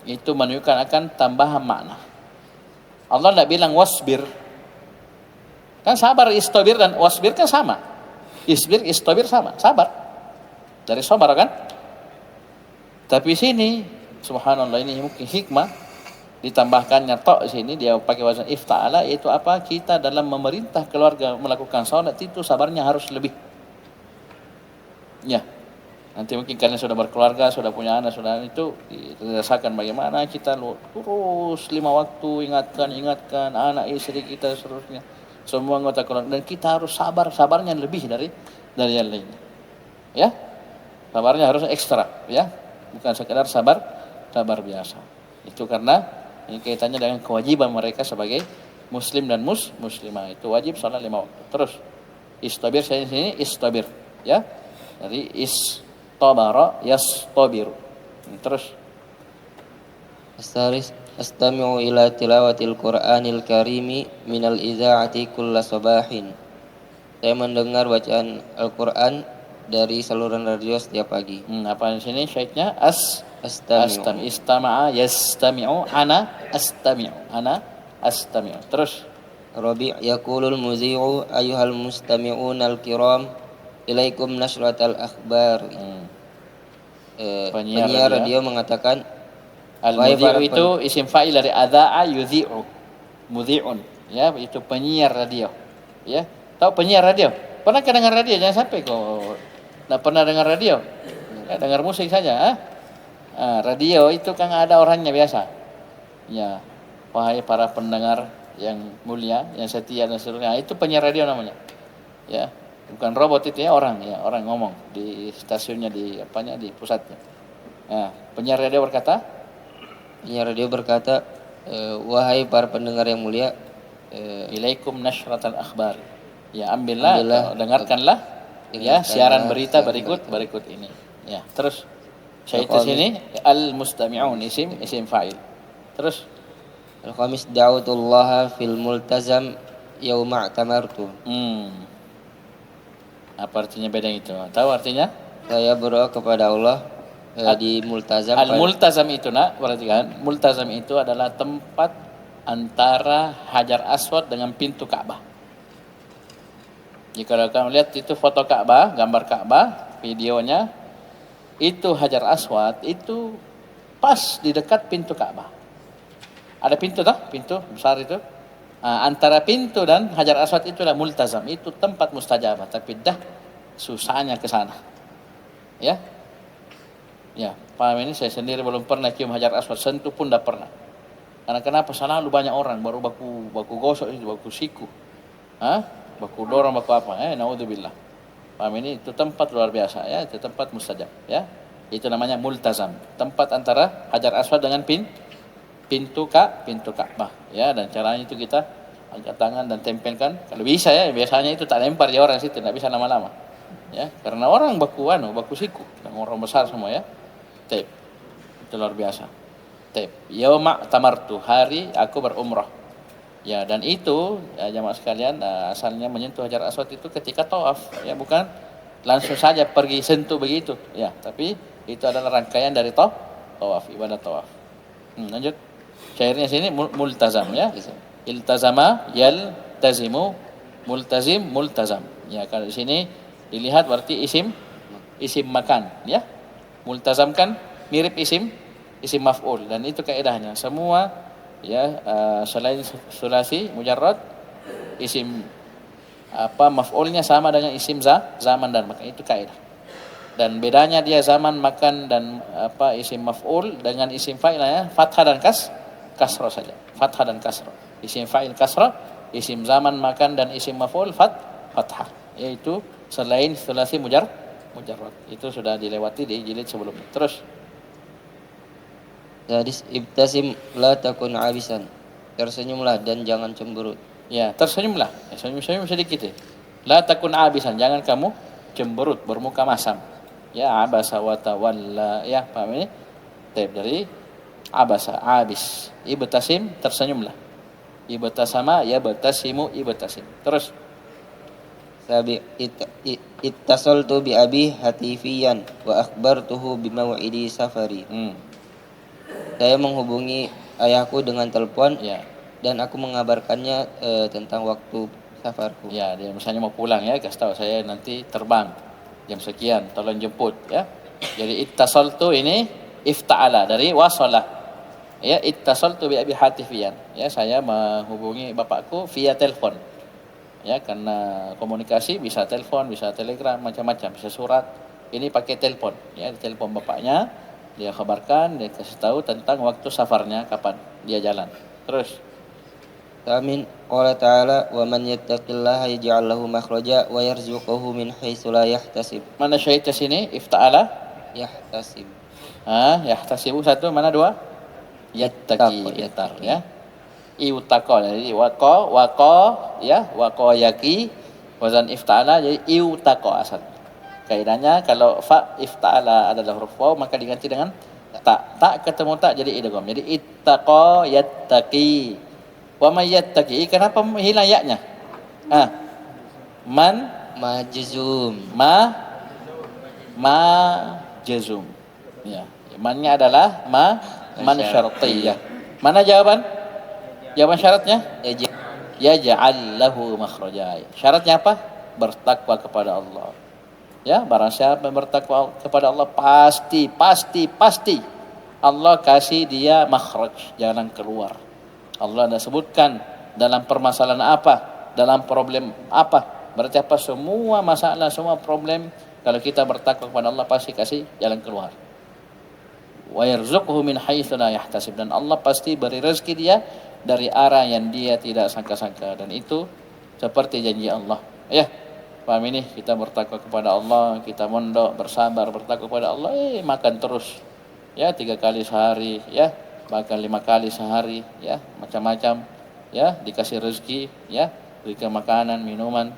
itu menunjukkan akan tambahan makna. Allah tidak bilang wasbir. Kan sabar, istabir dan wasbir kan sama. Isbir, istabir sama, sabar. Dari sabar kan? Tapi sini, subhanallah, ini mungkin hikmah ditambahkannya tok sini dia pakai wazan ifta'ala, itu apa? Kita dalam memerintah keluarga melakukan salat itu sabarnya harus lebih. Ya. Nanti mungkin kalian sudah berkeluarga, sudah punya anak, sudah itu dirasakan bagaimana kita terus 5 waktu ingatkan anak, istri kita, seterusnya semua anggota keluarga, dan kita harus sabarnya lebih dari yang lainnya. Ya, sabarnya harus ekstra, ya, bukan sekedar sabar biasa. Itu karena ini kaitannya dengan kewajiban mereka sebagai muslim dan muslimah, itu wajib salat 5 waktu. Terus istabir, saya sini istabir, ya, dari istabara yastabiru. Terus Astami'u ila tilawatil Qur'anil Karimi minal izaati kulla sabahin. Saya mendengar bacaan Al-Qur'an dari saluran radio setiap pagi. Apa di sini syaitnya? Astami'u. Istama'a yastami'u, ana astami'u. Terus Rabi' yaqulul muzi'u ayyuhal mustami'unal kiram ilaikum nashratal akhbar. Penyiar radio mengatakan, al-mudhi'u itu isim fa'il dari adza'a yudhi'u. Mudhi'un, ya, itu penyiar radio. Ya, tahu penyiar radio? Pernah dengar radio? Jangan sampai kok enggak pernah dengar radio. Ya, dengar musik saja, radio itu kan ada orangnya biasa. Ya, wahai para pendengar yang mulia, yang setia dan seterusnya, itu penyiar radio namanya. Ya, bukan robot itu, ya, orang ngomong di stasiunnya, di apanya, di pusatnya. Nah, penyiar radio berkata, wahai para pendengar yang mulia, ilaikum nashratal akhbar. Ya, ambillah, dengarkanlah, ya, siaran berita berikut ini. Ya, terus syaitan sini al-mustami'un isim fa'il. Terus al-khamis da'utullaha fil multazam yauma tamartu. Apa artinya beda itu? Tahu artinya? Saya berdoa kepada Allah di multazam. Al-multazam itu, nak, perhatikan. Multazam itu adalah tempat antara Hajar Aswad dengan pintu Ka'bah. Jika kamu lihat itu foto Ka'bah, gambar Ka'bah, videonya, itu Hajar Aswad itu pas di dekat pintu Ka'bah. Ada pintu tak? Pintu besar itu. Antara pintu dan Hajar Aswad itulah multazam. Itu tempat mustajabah. Tapi dah susahnya ke sana. Ya. Ya, paham ini, saya sendiri belum pernah cium Hajar Aswad, sentuh pun tidak pernah. Karena kenapa? Selalu banyak orang baru baku gosok itu, baku siku. Baku dorong, baku apa? Naudzubillah. Paham ini? Itu tempat luar biasa, ya, itu tempat mustajab, ya. Itu namanya multazam. Tempat antara Hajar Aswad dengan pintu Ka'bah, ya, dan caranya itu kita angkat tangan dan tempelkan. Kalau bisa, ya, biasanya itu tak lempar di orang situ, tidak bisa lama-lama. Ya, karena orang baku siku, dan orang besar semua, ya. Taib. Itu luar biasa. Taib. Yauma tamartu, hari aku berumrah. Ya, dan itu, ya, jamaah sekalian, asalnya menyentuh Hajar Aswad itu ketika tawaf, ya, bukan langsung saja pergi sentuh begitu, ya, tapi itu adalah rangkaian dari tawaf, ibadah tawaf. Lanjut. Syairnya sini multazam, ya. Iltazama yaltazimu, multazam. Ya, kalau di sini dilihat berarti isim makan, ya. Multazam kan mirip isim maf'ul, dan itu kaidahnya semua, ya, selain sulasi mujarrad, isim maf'ulnya sama dengan isim zaman dan makan, itu kaidah. Dan bedanya dia zaman, makan, dan isim maf'ul dengan isim fa'il, ya, fathah dan kasrah saja. Fathah dan kasrah. Isim fa'il kasrah, isim zaman, makan, dan isim maf'ul fathah. Yaitu selain sulasi mujarrad, itu sudah dilewati di jilid sebelumnya. Terus hadis ibtasim la takun abisan. Tersenyumlah dan jangan cemberut. Ya, tersenyumlah. Ya, senyum sedikit, ya. La takun abisan, jangan kamu cemberut, bermuka masam. Ya, abasa wa tawalla, ya, paham ini? Taib dari abasa, abis. Ibtasim, tersenyumlah. Ibtasama, ya bertasimu, ibtasim. Terus ittasaltu bi abi hatifiyan wa akhbartuhu bi maw'idi safari. Saya menghubungi ayahku dengan telepon, ya, dan aku mengabarkannya tentang waktu safarku. Ya, dia misalnya mau pulang ya, kasih tahu saya nanti terbang jam sekian, tolong jemput ya. Jadi ittasaltu ini ifta'ala dari wasalah. Ya, ittasaltu bi Abi Hatifian. Ya, saya menghubungi bapakku via telepon. Ya, karena komunikasi bisa telepon, bisa telegram, macam-macam, bisa surat. Ini pakai telepon. Ya, telepon bapaknya, dia kabarkan, dia kasih tahu tentang waktu safarnya kapan dia jalan. Terus Amin. Qala ta'ala wa man yattaqillaha yaj'al lahu makhraja wa yarzuqhu min haitsu la yahtasib. mana syahid di sini? Ifta'ala. Yahtasib. Yahtasibu satu, mana dua? Yattaqi, pintar ya. Iutaqo, jadi waqo ya, waqo yaqi, wazan ifta'ala jadi iutaqo asal. Kaidahnya kalau fa ifta'ala adalah huruf waw maka diganti dengan tak. Tak ketemu tak jadi idgham. Jadi ittaqo yattaqi. Wa may yattaqi, kenapa hilang ya-nya? Man Majzum. ma jazum. Ya, mannya adalah man syartiyah. Mana jawaban? Jawaban syaratnya? Yaj'al lahu makhraja. Syaratnya apa? Bertakwa kepada Allah. Ya, barang siapa yang bertakwa kepada Allah pasti Allah kasih dia makhraj, jalan keluar. Allah dah sebutkan dalam permasalahan apa, dalam problem apa. Berarti apa? Semua masalah, semua problem, kalau kita bertakwa kepada Allah pasti kasih jalan keluar. Wa yarzuqhu min haitsu la yahtasib, dan Allah pasti beri rezeki dia dari arah yang dia tidak sangka-sangka, dan itu seperti janji Allah. Ya, paham ini? Kita bertakwa kepada Allah, kita mondok, bersabar, bertakwa kepada Allah, makan terus. Ya, 3 kali sehari, ya, bahkan 5 kali sehari, ya, macam-macam, ya, dikasih rezeki, ya, berikan makanan, minuman,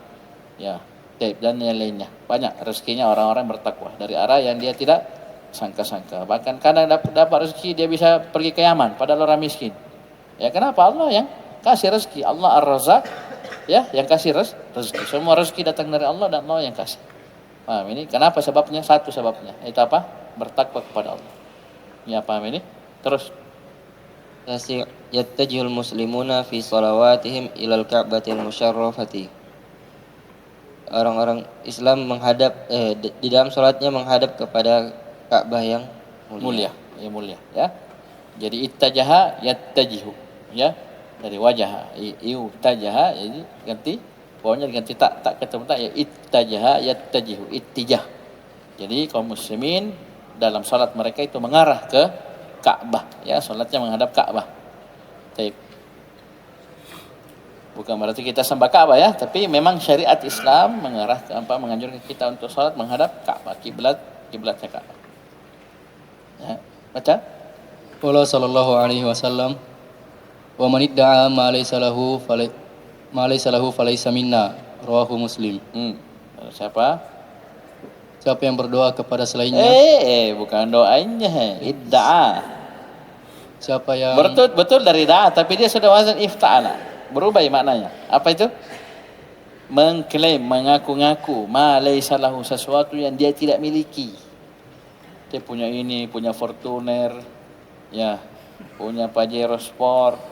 ya, dan yang lainnya. Banyak rezekinya orang-orang bertakwa dari arah yang dia tidak sangka-sangka. Bahkan kadang dapat rezeki dia bisa pergi ke Yaman padahal orang miskin. Ya, kenapa? Allah yang kasih rezeki. Allah Ar-Razzaq, ya, yang kasih rezeki. Semua rezeki datang dari Allah dan Allah yang kasih. Paham ini? Kenapa sebabnya? Satu sebabnya. Itu apa? Bertakwa kepada Allah. Ya, paham ini? Terus Yattajihul muslimuna fi salawatihim ilal ka'batil musyarrafati. Orang-orang Islam menghadap di dalam salatnya menghadap kepada Ka'bah yang mulia. Ya. Jadi ittajaha yattajihu, ya. Dari wajah ittajaha, jadi ganti bawahnya diganti tak ketemu tak, ya ittajaha yattajihu, ittijah. Jadi kaum muslimin dalam salat mereka itu mengarah ke Ka'bah, ya, salatnya menghadap Ka'bah. Baik. Bukan berarti kita sembah Ka'bah ya, tapi memang syariat Islam mengarah ke apa, menganjurkan kita untuk salat menghadap Ka'bah, kiblatnya Ka'bah. Ya, baca. Qala sallallahu alaihi wasallam, wa man idda'a ma laysa lahu falaysa minna, rawahu Muslim. Siapa? Siapa yang berdoa kepada selainnya, Bukan doanya, idda'a. siapa yang Betul dari da'a, tapi dia sudah wazan ifta'ala. Berubah maknanya. Apa itu? Mengklaim, mengaku-ngaku ma laysa lahu, sesuatu yang dia tidak miliki. Dia punya ini, punya Fortuner, ya, punya Pajero Sport,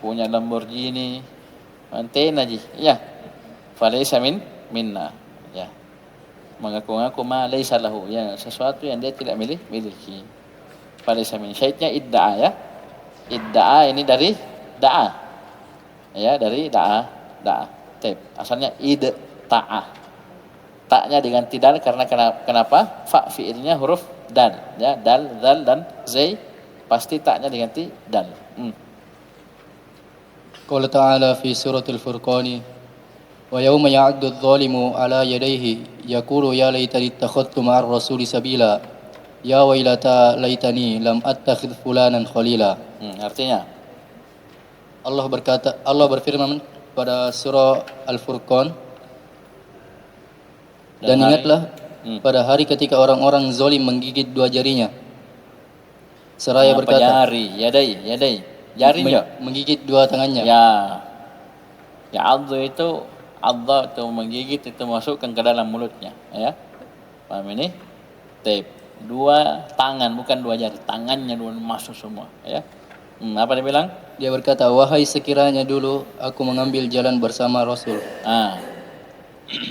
punya Lamborghini, antena ji, ya. Falaysa minna, ya. Mengaku-ngaku ma laysa lahu, ya, sesuatu yang dia tidak miliki. Falaysa min. Syahidnya idda'a, ya. Idda'a ini dari da'a. Ya, dari da'a. Taib. Asalnya idda'a. Taknya diganti dal karena kenapa? Fa fi'ilnya huruf dal, ya, dal, zal dan zai, pasti taknya diganti dal. Qala ta'ala fi suratul Furqan, wa yawma ya'addu adh-dhalimu ala yadayhi yaqulu ya laitani ittakhadhtu ma'ar rasuli sabila, ya wailata laitani lam attakhidh fulanan khalila. Artinya Allah berfirman pada surah Al-Furqan, dan ingatlah pada hari ketika orang-orang zalim menggigit 2 jarinya seraya berkata, yadai jarinya menggigit 2 tangannya. Ya, adzu itu menggigit, itu masukkan ke dalam mulutnya, ya. Paham ini? Taib. 2 tangan, bukan 2 jari, tangannya 2 masuk semua, ya. Apa dia bilang? Dia berkata, wahai sekiranya dulu aku mengambil jalan bersama Rasul.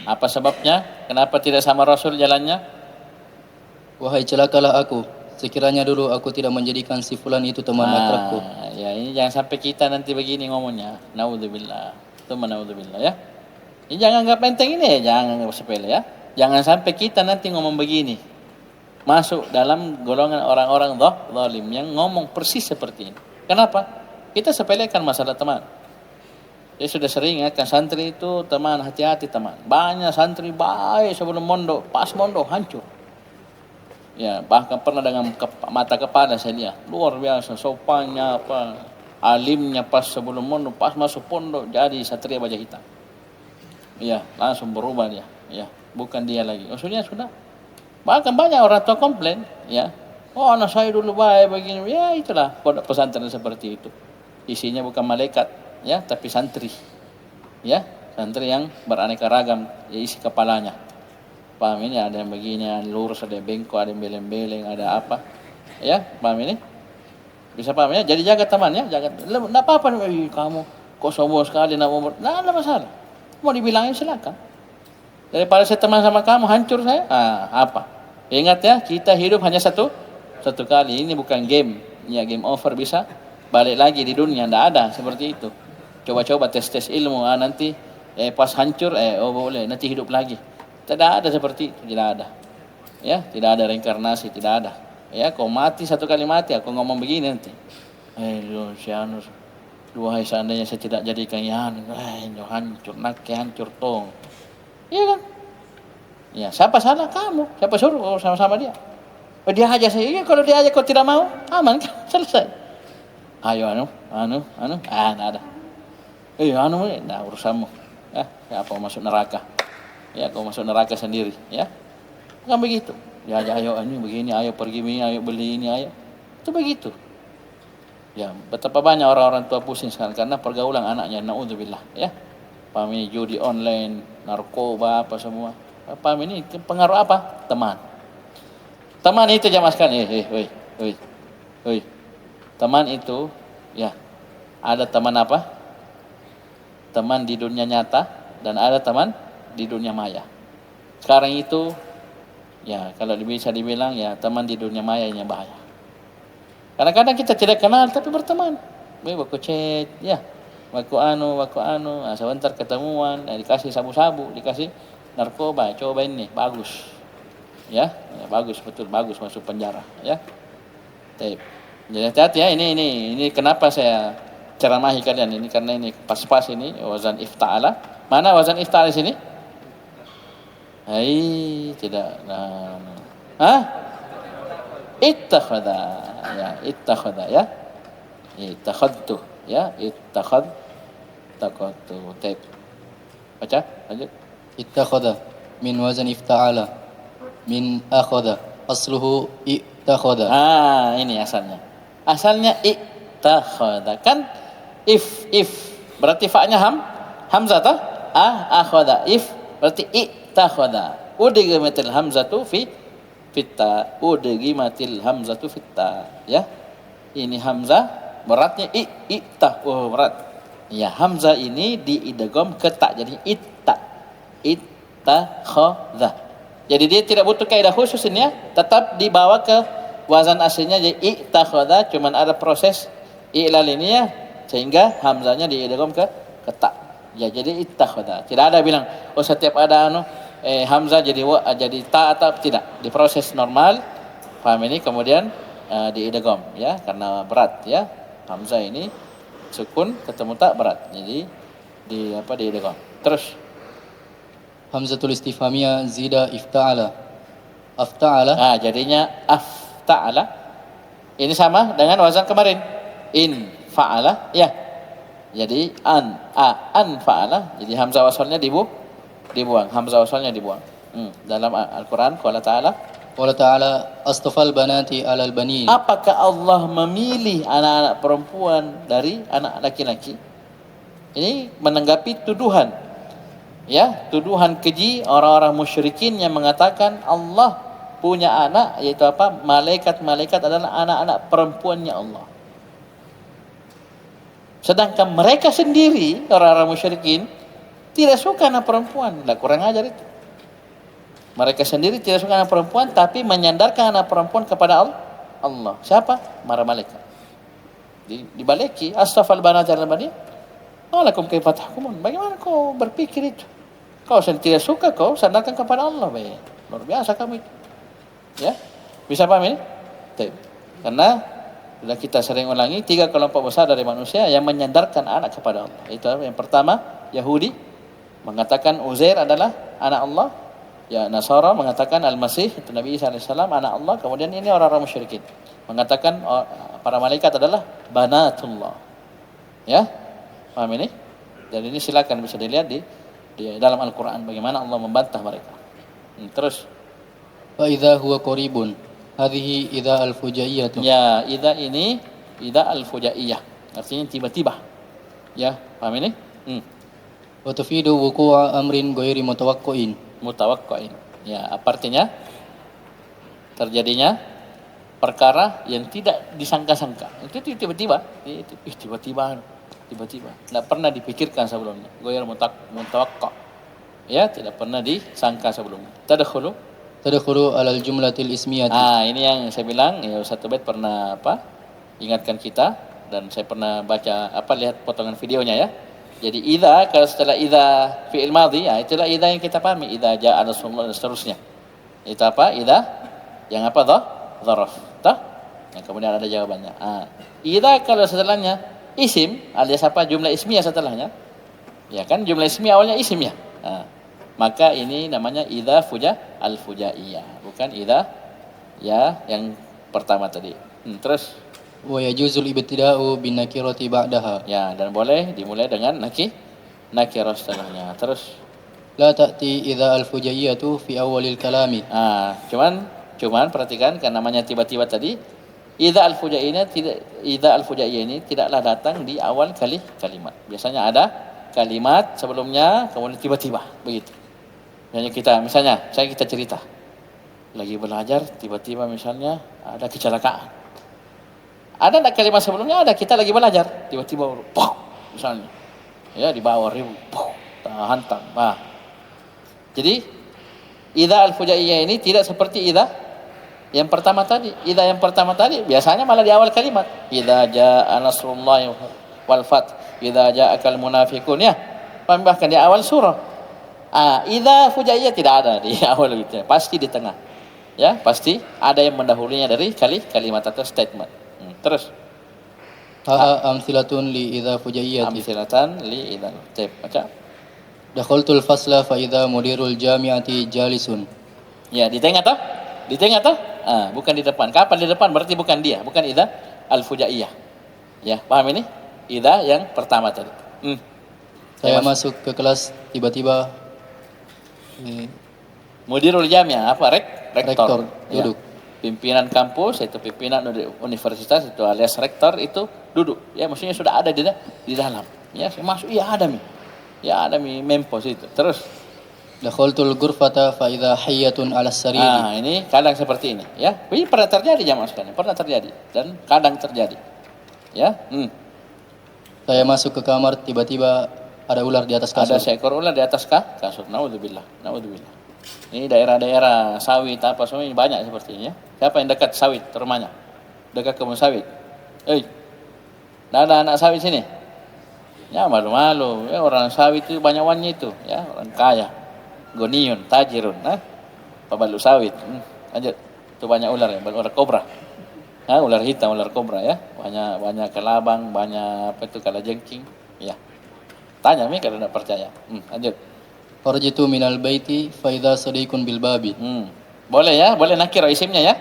Apa sebabnya? Kenapa tidak sama Rasul jalannya? Wahai celakalah aku, sekiranya dulu aku tidak menjadikan si fulan itu teman akrabku. Ya ini jangan sampai kita nanti begini ngomongnya. Naudzubillah. Itu naudzubillah ya. Ini jangan anggap enteng ini ya, jangan anggap sepele ya. Jangan sampai kita nanti ngomong begini. Masuk dalam golongan orang-orang zalim yang ngomong persis seperti ini. Kenapa? Kita sepelekan masalah teman. Dia sudah sering ingatkan santri itu, teman, hati-hati teman. Banyak santri baik sebelum mondok, pas mondok hancur. Ya, bahkan pernah dengan mata kepala saya lihat. Luar biasa, sopannya apa, alimnya pas sebelum mondok, pas masuk pondok jadi satria baja hitam. Ya, langsung berubah dia. Ya, bukan dia lagi. Maksudnya sudah. Bahkan banyak orang tua komplain, ya. Oh, anak saya dulu baik begini. Ya, itulah pondok pesantren seperti itu. Isinya bukan malaikat, ya, tapi santri. Ya, santri yang beraneka ragam, ya, isi kepalanya. Paham ini? Ada yang begini, ada yang lurus, ada yang bengkok, ada yang beleng-beleng, ada apa. Ya, paham ini? Bisa paham ya? Jadi jaga teman ya, jaga. Enggak apa-apa nih, kamu kok sombong sekali nak umur. Nah, ada masalah. Mau dibilangin silakan. Daripada saya teman sama kamu hancur saya. Apa? Ingat ya, kita hidup hanya satu kali. Ini bukan game. Ya, game over bisa balik lagi di dunia. Tidak ada seperti itu. Coba-coba tes ilmu. Nanti pas hancur, boleh nanti hidup lagi. Tidak ada seperti itu. Tidak ada. Ya, tidak ada reinkarnasi. Tidak ada. Ya, kau mati satu kali mati. Aku ngomong begini nanti. Duhai seandainya saya tidak jadikan Yan. Hancur. Naknya hancur tong. Iya kan? Ya, siapa salah? Kamu. Siapa suruh sama-sama dia? Dia aja saya. Iya, kalau dia aja kau tidak mau, aman kan? Selesai. Ayo enggak ada. Enggak urusanmu. Ya, apa masuk neraka? Ya, kau masuk neraka sendiri, ya. Kan begitu. Ya, ayo ini begini, ayo pergi ini, ayo beli ini, ayo. Itu begitu. Ya, betapa banyak orang-orang tua pusing sekarang karena pergaulan anaknya, naudzubillah, ya. Paham ini judi online, narkoba apa semua. Paham ini pengaruh apa? Teman. Teman itu jamaah sekalian, teman itu, ya, ada teman apa? Teman di dunia nyata dan ada teman di dunia maya. Sekarang itu, ya, kalau bisa dibilang, ya, teman di dunia maya ini bahaya. Kadang-kadang kita tidak kenal tapi berteman. Baku chat, ya, baku anu, sebentar ketemuan, dikasih sabu-sabu, dikasih narkoba, coba ini, bagus. Ya, bagus, betul bagus masuk penjara, ya. Jadi hati-hati ya, ini kenapa saya ceramahi kalian ini, karena ini pas-pas ini wazan ifta'ala. Mana wazan ifta'ala di sini? Tidak. Ittakhadha ya, ittakhadha ya. Ittakhadtu ya, ittakhadtu. Taib. Baca, lanjut. Ittakhadha min wazan ifta'ala min akhadha asluhu ittakhadha. Ini asalnya. Asalnya ittakhadha. Kan if berarti fa-nya hamzah toh? Akhadha. If berarti ittakhadha. Udgimatil hamzatu fi fitta. Udgimatil hamzatu fitta. Ya. Ini hamzah beratnya berat. Ya, hamzah ini diidgham ke ta jadi ittakhadha. Jadi dia tidak butuh kaidah khusus ini ya, tetap dibawa ke wazan aslinya jadi ittakhadha, cuman ada proses i'lal ini ya, sehingga hamzahnya diidgham ke ta. Ya, jadi ittakhadha. Tidak ada bilang setiap ada hamzah jadi ta atau tidak. Diproses normal. Paham ini kemudian diidgham ya, karena berat ya. Hamzah ini sukun ketemu ta berat. Jadi diidgham. Terus Hamzatul istifhamiyah zida ifta'ala. Afta'ala. Jadinya afta'ala. Ini sama dengan wazan kemarin. In fa'ala ya. Jadi an fa'ala. Jadi hamzah wasalnya dibuang. Hamzah wasalnya dibuang. Dalam Al-Qur'an qala ta'ala astafal banati 'alal banin. Apakah Allah memilih anak-anak perempuan dari anak laki-laki? Ini menanggapi tuduhan. Ya, tuduhan keji orang-orang musyrikin yang mengatakan Allah punya anak, yaitu apa? Malaikat-malaikat adalah anak-anak perempuannya Allah. Sedangkan mereka sendiri, orang-orang musyrikin, tidak suka anak perempuan. Nah, kurang ajar itu. Mereka sendiri tidak suka anak perempuan, tapi menyandarkan anak perempuan kepada Allah. Siapa? Para malaikat. Dibaliki, astafal banat al-bani. Alakum kaifa tahkumun. Bagaimana kau berpikir itu? Kau sendiri tidak suka, kau sandarkan kepada Allah. Baik. Luar biasa kamu itu. Ya, bisa paham ini? Karena sudah kita sering ulangi, 3 kelompok besar dari manusia yang menyandarkan anak kepada Allah. Itu yang pertama, Yahudi mengatakan Uzair adalah anak Allah. Ya, Nasara mengatakan Al-Masih itu Nabi Isa AS anak Allah. Kemudian ini orang-orang musyrikin mengatakan para malaikat adalah banatullah. Ya, paham ini? Dan ini silakan bisa dilihat di dalam Al-Quran bagaimana Allah membantah mereka. Terus. Wa idza huwa qaribun. Hadhihi idza al-fujaiyah. Ya, idza ini idza al-fujaiyah. Artinya tiba-tiba. Ya, paham ini? Wa tufidu wuqu'a amrin ghairi mutawaqqin. Mutawaqqin. Ya, apa artinya? Terjadinya perkara yang tidak disangka-sangka. Itu tiba-tiba. Tiba-tiba. Tidak pernah dipikirkan sebelumnya. Ghairi mutawaqqa. Ya, tidak pernah disangka sebelumnya. Tadkhulu alal jumlatil ismiyati. Ini yang saya bilang, ya satu bait pernah ingatkan kita dan saya pernah baca lihat potongan videonya ya. Jadi idza kalau setelah idza fi'il madhi, ya itulah idza yang kita pahami, idza jaa nasrullah dan seterusnya. Itu apa? Idza yang apa dzaraf. Yang kemudian ada jawabannya. Idza kalau setelahnya isim alias jumlah ismiyah setelahnya. Ya kan jumlah ismiyah awalnya isim ya. Maka ini namanya idza al-fujaiyah, bukan idza ya yang pertama tadi. Terus Wa yajuzul ibtida'u bin nakirati ba'daha. Ya, dan boleh dimulai dengan nakirah setelahnya. Terus La ta'ti idza al-fujaiyatu fi awalil kalami. Cuman perhatikan kan namanya tiba-tiba tadi idza al-fujaiyah ini tidaklah datang di awal kalimat. Biasanya ada kalimat sebelumnya kemudian tiba-tiba begitu. Misalnya kita cerita lagi belajar tiba-tiba misalnya ada kecelakaan. Ada enggak kalimat sebelumnya? Ada, kita lagi belajar tiba-tiba misalnya ya di bawah hantam. Jadi idza al-fujaiyah ini tidak seperti idza yang pertama tadi. Idza yang pertama tadi biasanya malah di awal kalimat. Idza jaa nasrullahi wal fath, idza ja'akal munafiqun ya. Bahkan di awal surah. Idza fujaiyah tidak ada di awal gitu. Pasti di tengah. Ya, pasti ada yang mendahulunya dari kalimat atau statement. Terus amsilatun li idza fujaiyati. Amsilatan li idza. Baca. Dakhaltul fasla fa idza mudirul jami'ati jalisun. Ya, di tengah toh? Di tengah toh? Bukan di depan. Kapan di depan? Berarti bukan dia, bukan idza al-fujaiyah. Ya, paham ini? Idza yang pertama tadi. Saya masuk ke kelas tiba-tiba Mudirul jami'ah rektor duduk. Pimpinan kampus itu pimpinan universitas itu alias rektor itu duduk. Ya, maksudnya sudah ada di dalam. Ya, saya masuk ada mempos itu. Terus dakhaltul ghurfata fa idza hayyatun 'ala sariri. Ini kadang seperti ini ya. Ini pernah terjadi jamaah sekalian, pernah terjadi dan kadang terjadi. Ya. Saya masuk ke kamar tiba-tiba ada ular di atas kasur. Ada seekor ular di atas kasur. Naudzubillah. Ini daerah-daerah sawit apa semua ini banyak seperti ini ya. Siapa yang dekat sawit rumahnya? Dekat kebun sawit. Ada anak sawit sini. Ya malu-malu. Ya orang sawit itu banyak wannya itu. Ya orang kaya. Goniun, tajirun. Pebalu sawit. Lanjut. Itu banyak ular ya. Ular kobra. Ular hitam, ular kobra ya. Banyak kelabang, banyak kalajengking. Ya. Tanya kalau tidak percaya. Lanjut. Farjitu minal baiti fa idza sadiqun bil babi. Boleh ya, boleh nakirah isimnya ya.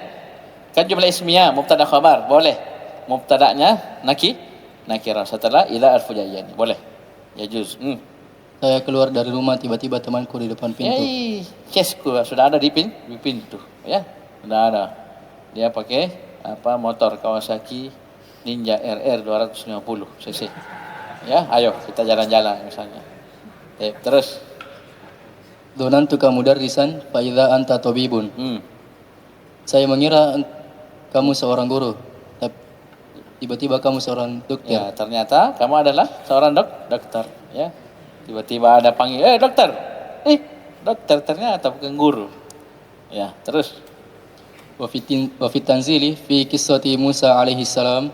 Kan jumlah ismiyah mubtada khabar, boleh. Mubtada'nya nakirah setelah idza al-fujaiyah ini. Boleh. Ya juz. Saya keluar dari rumah tiba-tiba temanku di depan pintu. Kesku sudah ada di pintu ya. Sudah ada. Dia pakai motor Kawasaki Ninja RR 250 cc. Ya, ayo kita jalan-jalan misalnya. Terus Donantuka mudarrisan fa idza anta tabibun. Saya mengira kamu seorang guru. tiba-tiba kamu seorang dokter. Ya, ternyata kamu adalah seorang dokter, ya. Tiba-tiba ada panggil, dokter. Dokter ternyata bukan guru. Ya, terus. Wa fi tanzili fi qissati Musa alaihi salam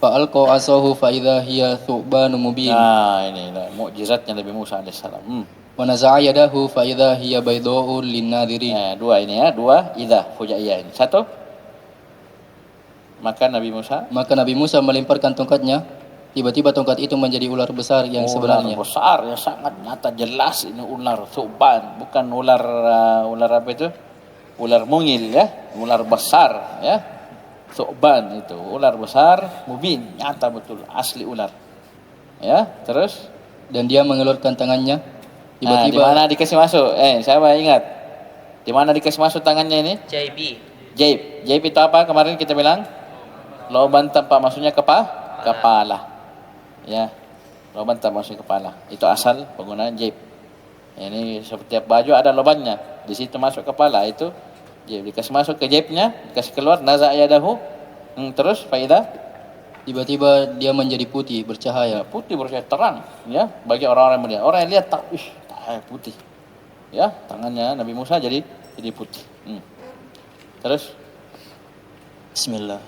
fa alqa asahu fa idza hiya thu'banun mubin. Nah, ini mukjizatnya Nabi Musa alaihissalam. Wa naza'a yadahu fa idza hiya baydha'un lin-nadhirin. Ya, dua ini ya, dua idza fujaiyah ini. Satu. Maka Nabi Musa melemparkan tongkatnya, tiba-tiba tongkat itu menjadi ular besar yang sebenarnya. Ular besar yang sangat nyata jelas ini ular thuban, bukan ular apa itu? Ular mungil ya, ular besar ya. Thuban itu ular besar, mubin, nyata betul, asli ular. Ya, terus Dan dia mengeluarkan tangannya, di tiba-tiba mana dikasih masuk? Siapa ingat? Di mana dikasih masuk tangannya ini? JB. Jaib itu apa? Kemarin kita bilang loban tanpa masuknya kepala. Ya. Loban tanpa masuknya kepala. Itu asal penggunaan jaib. Ini setiap baju ada lobannya. Di situ masuk kepala itu jaib. Dikasih masuk ke jaibnya, dikasih keluar naza' yadahu. Terus faida tiba-tiba dia menjadi putih bercahaya. putih bercahaya terang ya bagi orang-orang yang melihat. Orang yang lihat tahu putih. Ya, tangannya Nabi Musa jadi putih. Terus Bismillah.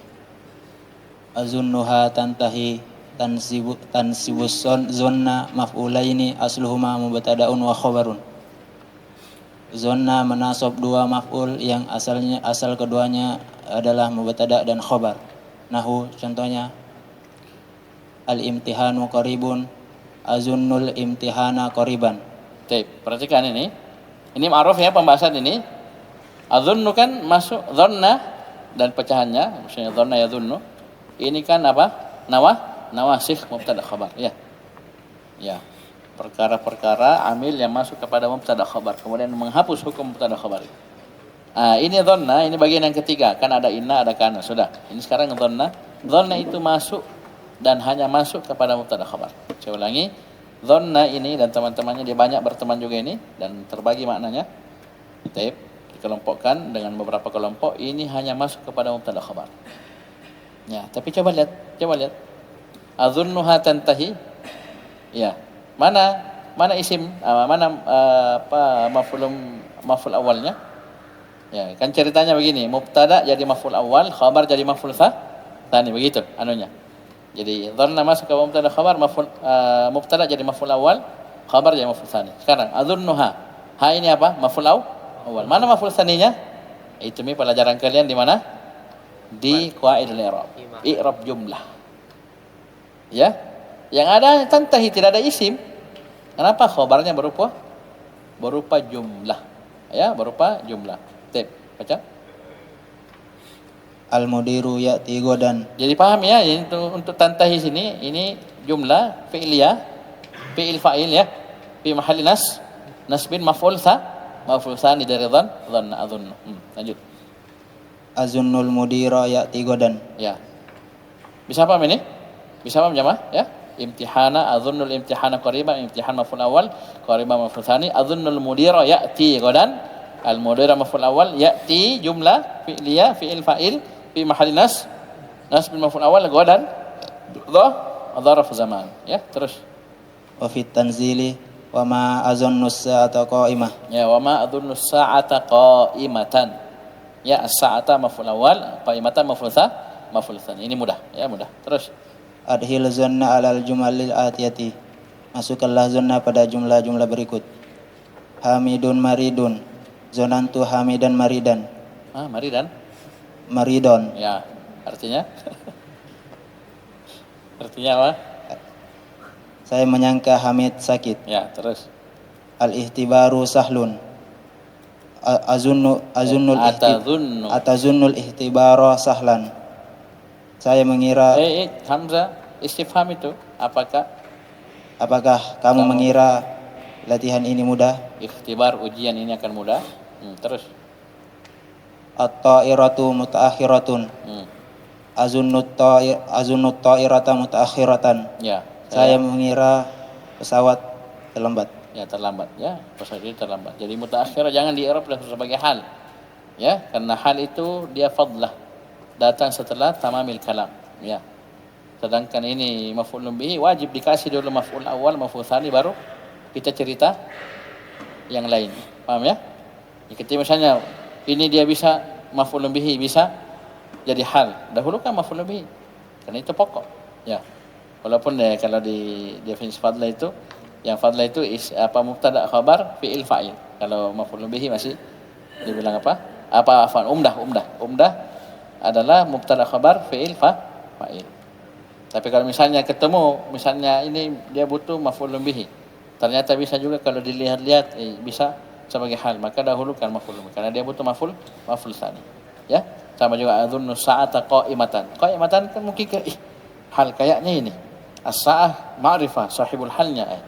Azunnuha tantahi tansibus zonna maf'ulaini asluhuma mubtada'un wa khabarun. Zonna menasab dua maf'ul yang asal keduanya adalah mubtada' dan khabar. Nahu contohnya al-imtihanu qaribun azunnul imtihana qariban. Baik, perhatikan ini. Ini ma'ruf ya pembahasan ini. Adzunnu kan masuk dhanna dan pecahannya, maksudnya dhanna ya dzunnu. Ini kan apa? Nawasikh mubtada khabar, ya. Ya. Perkara-perkara amil yang masuk kepada mubtada khabar kemudian menghapus hukum mubtada khabar. Ini dhanna, ini bagian yang ketiga. Kan ada inna, ada kana, sudah. Ini sekarang dhanna. Dhanna itu masuk dan hanya masuk kepada mubtada khabar. Saya ulangi. Dhanna ini dan teman-temannya dia banyak berteman juga ini dan terbagi maknanya. Baik, dikelompokkan dengan beberapa kelompok. Ini hanya masuk kepada mubtada khabar. Ya, tapi coba lihat. Adzunnuha tantahi. Ya. Mana isim? Maf'ul awalnya? Ya, kan ceritanya begini, mubtada jadi maf'ul awal, khabar jadi maf'ul tsani, begitu anunya. Jadi dhanna masuk ke mubtada khabar, mubtada jadi maf'ul awal, khabar jadi maf'ul tsani. Sekarang adzunnuha. Ha ini apa? Maf'ul awal. Mana maf'ul tsaninya? Itu pelajaran kalian di mana? Di qawaidul i'rab. I'rab jumlah. Ya. Yang ada tantahi tidak ada isim. Kenapa? Khabarnya berupa jumlah. Ya, berupa jumlah. Tip, baca. Al-mudiru ya'ti godan. Jadi paham ya, untuk tantahi sini ini jumlah fi'liyah, fi'il fa'il ya. Fi mahalli nasbin maf'ul tsani dari dhanna adzunnu. Lanjut. Azunnul mudira ya'ti godan. Ya. Bisa paham ini? Bisa paham jemaah ya? Imtihana adzunnul imtihana qariban, imtihan maf'ul awal, qariban maf'ul tsani, adzunnul mudira ya'ti godan. Al mudira maf'ul awal, ya'ti jumlah fi'liyah, fi'il fa'il fi mahalli nasb maf'ul awal godan. Dzarf zaman ya. Terus Wa fit tanzili wa ma azunnu as-sa'ata qa'imah. ya, wa ma adunnu as-sa'ata qa'imatan. Ya, as-sa'ata maf'ul awal, qa'imatan maf'ul tsani. Ini mudah, ya mudah. Terus Adhil zanna alal jumalil atiyati. Masukkanlah zanna pada jumlah-jumlah berikut. Hamidun maridun. Zonantu hamidan maridan. maridan. Maridon. Ya, artinya artinya apa? Saya menyangka Hamid sakit. Ya, terus Al-ihtibaru sahlun. Atazunnul ihtibara sahlan. Saya mengira Hamzah istifham itu apakah kamu mengira latihan ini mudah? Ikhtibar ujian ini akan mudah. Terus At-ta'iratu mutaakhiratun. Azunnut ta'irata mutaakhiratan. Ya, Saya mengira pesawat terlambat. Ya, terlambat ya. Pesawat itu terlambat. Jadi mutaakhir jangan di-i'rab sebagai hal. Ya, karena hal itu dia fadlah. Datang setelah tamamil kalam. Ya. Sedangkan ini maf'ulun bihi wajib dikasih dulu maf'ul awal, maf'ul tsani, baru kita cerita yang lain. Paham ya? Ketika misalnya ini dia bisa maf'ulun bihi, bisa jadi hal, dahulukan maf'ulun bihi. Karena itu pokok. Ya. Walaupun kalau di definisi fadlah itu, yang fadlah itu mubtada khabar fi'il fa'il. Kalau maf'ulun bihi masih dibilang apa? Umdah adalah mubtada khabar fi'il fa'il. Tapi kalau misalnya ketemu, misalnya ini dia butuh maf'ulun bihi, ternyata bisa juga kalau dilihat-lihat bisa sebagai hal, maka dahulukan maf'ulun bihi karena dia butuh maf'ul tsani. Ya, sama juga adzunnu sa'ata qa'imatan. Qa'imatan kan mungkin hal kayaknya ini. As-sa'ah ma'rifah, sahibul halnya.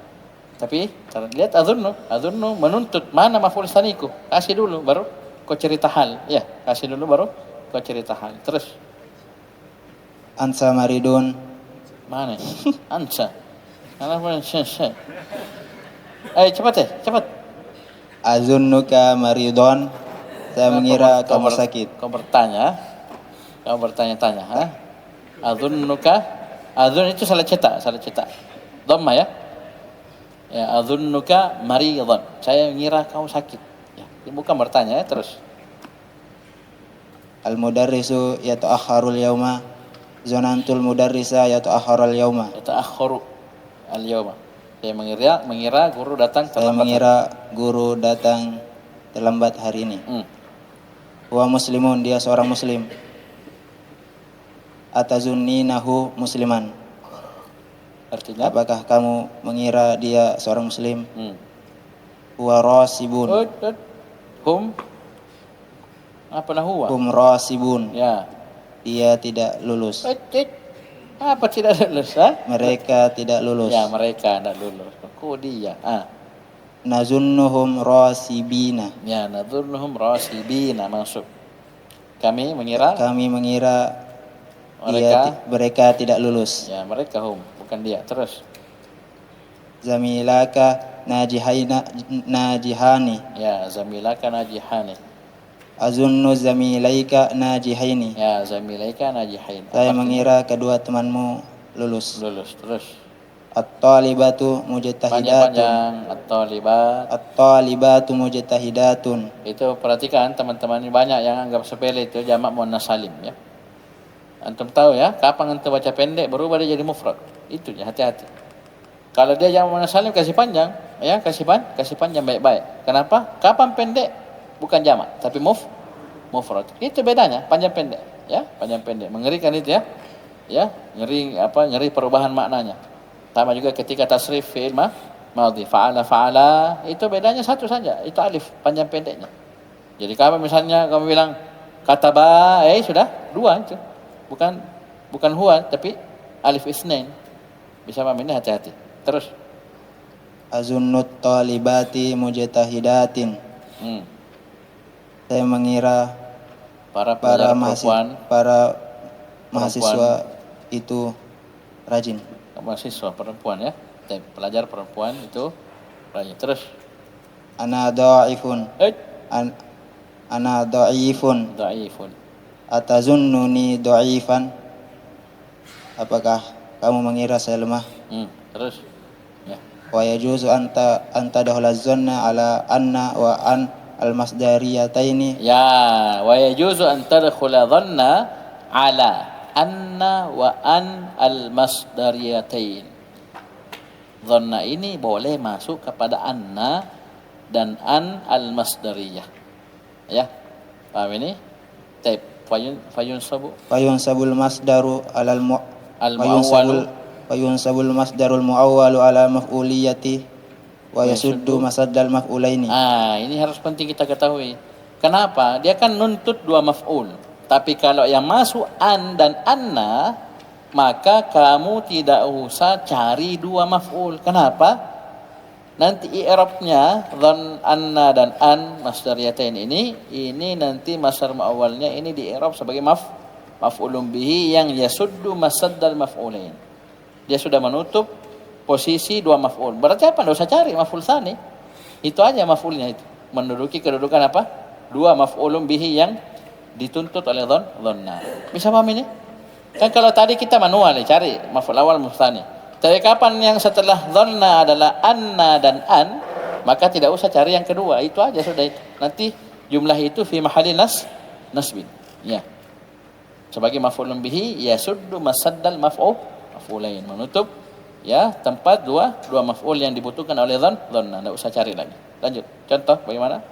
Tapi lihat adzunnu menuntut mana maf'ul tsaniku. Kasih dulu baru kau cerita hal. Ya, kasih dulu baru kau cerita hal. Terus Ansa maridun. mana? Ansa. Kenapa syah? Cepat. Azunnuka maridun. Saya mengira kamu sakit. Kau bertanya-tanya, ha? Azun itu salah cetak. Dhamma ya. Ya, azunnuka maridun. Saya mengira kau sakit. Ya, bukan bertanya ya, terus. Al-mudarrisu yata'akhkharul yauma. Zonantul mudarrisa yata'akhkharul yauma. Yata'akhkharu al-yauma. Saya mengira guru datang terlambat. Saya mengira guru datang terlambat hari ini. Wa muslimun, dia seorang muslim. Atazunninahu musliman. Artinya apakah kamu mengira dia seorang muslim? Huwa rasibun. Hum apa huwa? Hum rasibun. Ya. Dia tidak lulus. Apa tidak lulus? Ha? Mereka tidak lulus. Ya, mereka tidak lulus. Kok dia? Nazunnuhum rasibina. Ya, nazunnuhum rasibina masuk. Kami mengira mereka tidak lulus. Ya, mereka hum, bukan dia. Terus. Zamilaka najihani. Ya, zamilaka najihani. Azunnu zamilaika najihaini. Ya, zamilaika najihain. Saya mengira kedua temanmu lulus. Terus. At-talibatu mujtahidatun. Panjang At-talibatu mujtahidatun. Itu perhatikan teman-teman, ini banyak yang anggap sepele itu jamak muannas salim ya. Antum tahu ya, kapan antum baca pendek berubah dia jadi mufrad. Itu ya, hati-hati. Kalau dia jamak muannas salim kasih panjang, ya kasih panjang baik-baik. Kenapa? Kapan pendek bukan jamak, tapi mufrad. Itu bedanya, panjang pendek, ya, panjang pendek. Mengerikan itu ya. Ya, ngeri perubahan maknanya. Sama juga ketika tasrif fi'il madhi, fa'ala, itu bedanya satu saja, itu alif panjang pendeknya. Jadi kalau misalnya kamu bilang kataba, sudah dua itu. Bukan huwa, tapi alif isnain. Bisa paham ini, hati-hati. Terus. Azunnut talibati mujtahidatin. Saya mengira para mahasiswa itu rajin. Mahasiswa perempuan ya, pelajar perempuan itu rajin. Terus. Ana dha'ifun. Ana dha'ifun. Atazunnuni dha'ifan. Apakah kamu mengira saya lemah? Terus. Ya. Wa yajuzu anta dahulaz zanna ala anna wa an al-masdariyataini. Ya, wa yajuzu an tadkhula dhanna ala anna wa an al-masdariyatain. Dhanna ini boleh masuk kepada anna dan an al-masdariyah. Ya. Paham ini? Taib. Fayunsabul masdaru alal al-muawwalu. Fayunsabul masdarul muawwalu ala maf'uliyati wa yasuddu masaddal maf'ulaini. Ini harus penting kita ketahui. Kenapa? Dia kan nuntut dua maf'ul. Tapi kalau yang masuk an dan anna, maka kamu tidak usah cari dua maf'ul. Kenapa? Nanti i'rabnya dhan, anna dan an masdariyatain ini nanti masdar muawwalnya ini di i'rab sebagai maf'ulun bihi yang yasuddu masaddal maf'ulain. Dia sudah menutup posisi dua maf'ul. Berarti apa? Tidak usah cari maf'ul tsani. Itu aja maf'ulnya itu. Menduduki kedudukan apa? Dua maf'ulun bihi yang dituntut oleh dhanna. Bisa paham ini? Kan kalau tadi kita manual nih cari maf'ul awal muf'ul. Tapi kapan yang setelah dhanna adalah anna dan an, maka tidak usah cari yang kedua, itu aja sudah itu. Nanti jumlah itu fi mahalli nasbin. Ya. Sebagai maf'ulun bihi yasuddu masaddal maf'ulain, menutup ya tempat dua maf'ul yang dibutuhkan oleh dhanna, enggak usah cari lagi. Lanjut. Contoh bagaimana?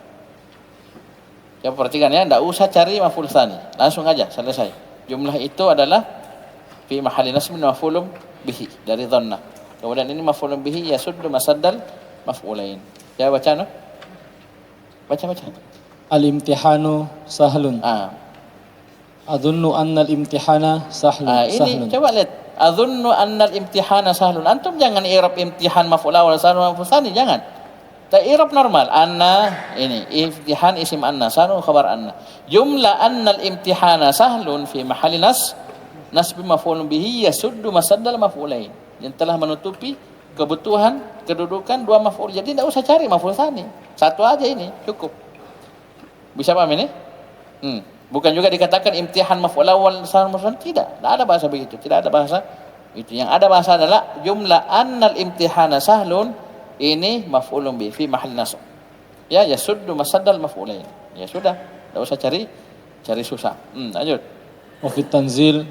Coba perhatikan ya, enggak usah cari maf'ul tsani. Langsung aja selesai. Jumlah itu adalah fi mahalli nasbin maf'ulun bihi dari dhanna. Kemudian ini maf'ulun bihi yasuddu masaddal maf'ulain. Ya baca no? Baca. Al-imtihanu sahlun. Adunnu anna al-imtihana sahlun. Ini coba lihat. Adunnu anna al-imtihana sahlun. Antum jangan i'rab imtihan maf'ul awal sahlun maf'ul tsani, jangan. I'rab normal. Anna ini imtihan isim anna, sahlun khabar anna. Jumlah anna al-imtihana sahlun fi mahalli nasb maf'ulun bihi yasuddu masaddal maf'ulain. Yang telah menutupi kebutuhan kedudukan dua maf'ul. Jadi tidak usah cari maf'ul tsani. Satu aja ini cukup. Bisa paham ini? Bukan juga dikatakan imtihan maf'ul awal sahlun maf'ul tsani, tidak ada bahasa begitu, tidak ada bahasa itu. Yang ada bahasa adalah jumlah annal imtihana sahlun, ini maf'ulun bi fi mahall nasb. Ya yasuddu masaddal maf'ulain. Ya sudah, tidak usah cari susah. Lanjut. Wa fit tanzil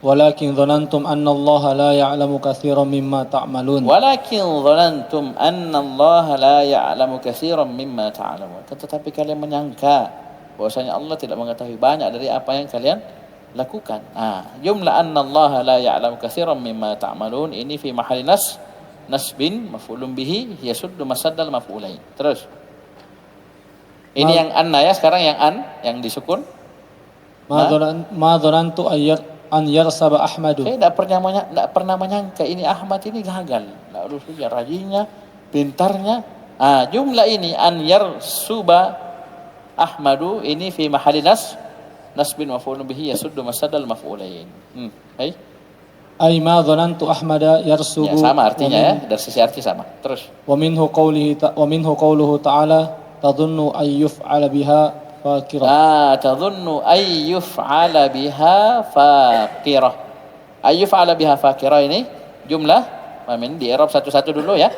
walakin dhanantum anna Allah la ya'lamu katsiran mimma ta'malun. Walakin dhanantum anna Allah la ya'lamu katsiran mimma ta'lamun. Tetapi kalian menyangka bahwasanya Allah tidak mengetahui banyak dari apa yang kalian lakukan. Jumlah anna Allah la ya'lamu katsiran mimma ta'malun ini fi mahalli nasbin maf'ulun bihi yasuddu masaddal maf'ulain. Terus. Ini yang anna ya, sekarang yang an yang disukun. Ma dhanantu an yarsaba Ahmadu. Saya tidak pernah menyangka ini Ahmad ini gagal. Lalu sudah rajinnya, pintarnya. Jumlah ini an yarsuba Ahmadu ini fi mahalli nasbin maf'ulun bihi yasuddu masaddal maf'ulain. Baik. Ay ma dhanantu Ahmada yarsubu. Ya, sama artinya ya, dari sisi arti sama. Terus. Wa minhu qawluhu ta'ala tadhunnu ay yuf'ala biha faqirah. Tadhunnu ay yuf'ala biha faqirah. Ay yuf'ala biha faqirah ini jumlah, amin, di i'rab satu-satu dulu ya.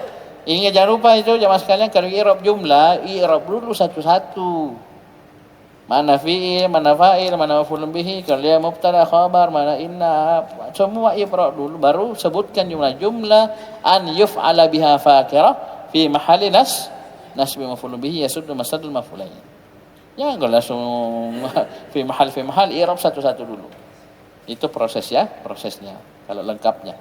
Ingat jangan lupa itu jemaah sekalian, kalau i'rab jumlah, i'rab dulu satu-satu. Mana fi'il, mana fa'il, mana maf'ulun bihi, kalau dia mubtada khabar, mana inna, semua i'rab dulu baru sebutkan jumlah an yuf'ala biha faqirah fi mahalli nasbi maf'ulun bihi yasuddu masaddal maf'ulain. Jangan langsung fi mahal i'rab satu-satu dulu. Itu prosesnya. Kalau lengkapnya.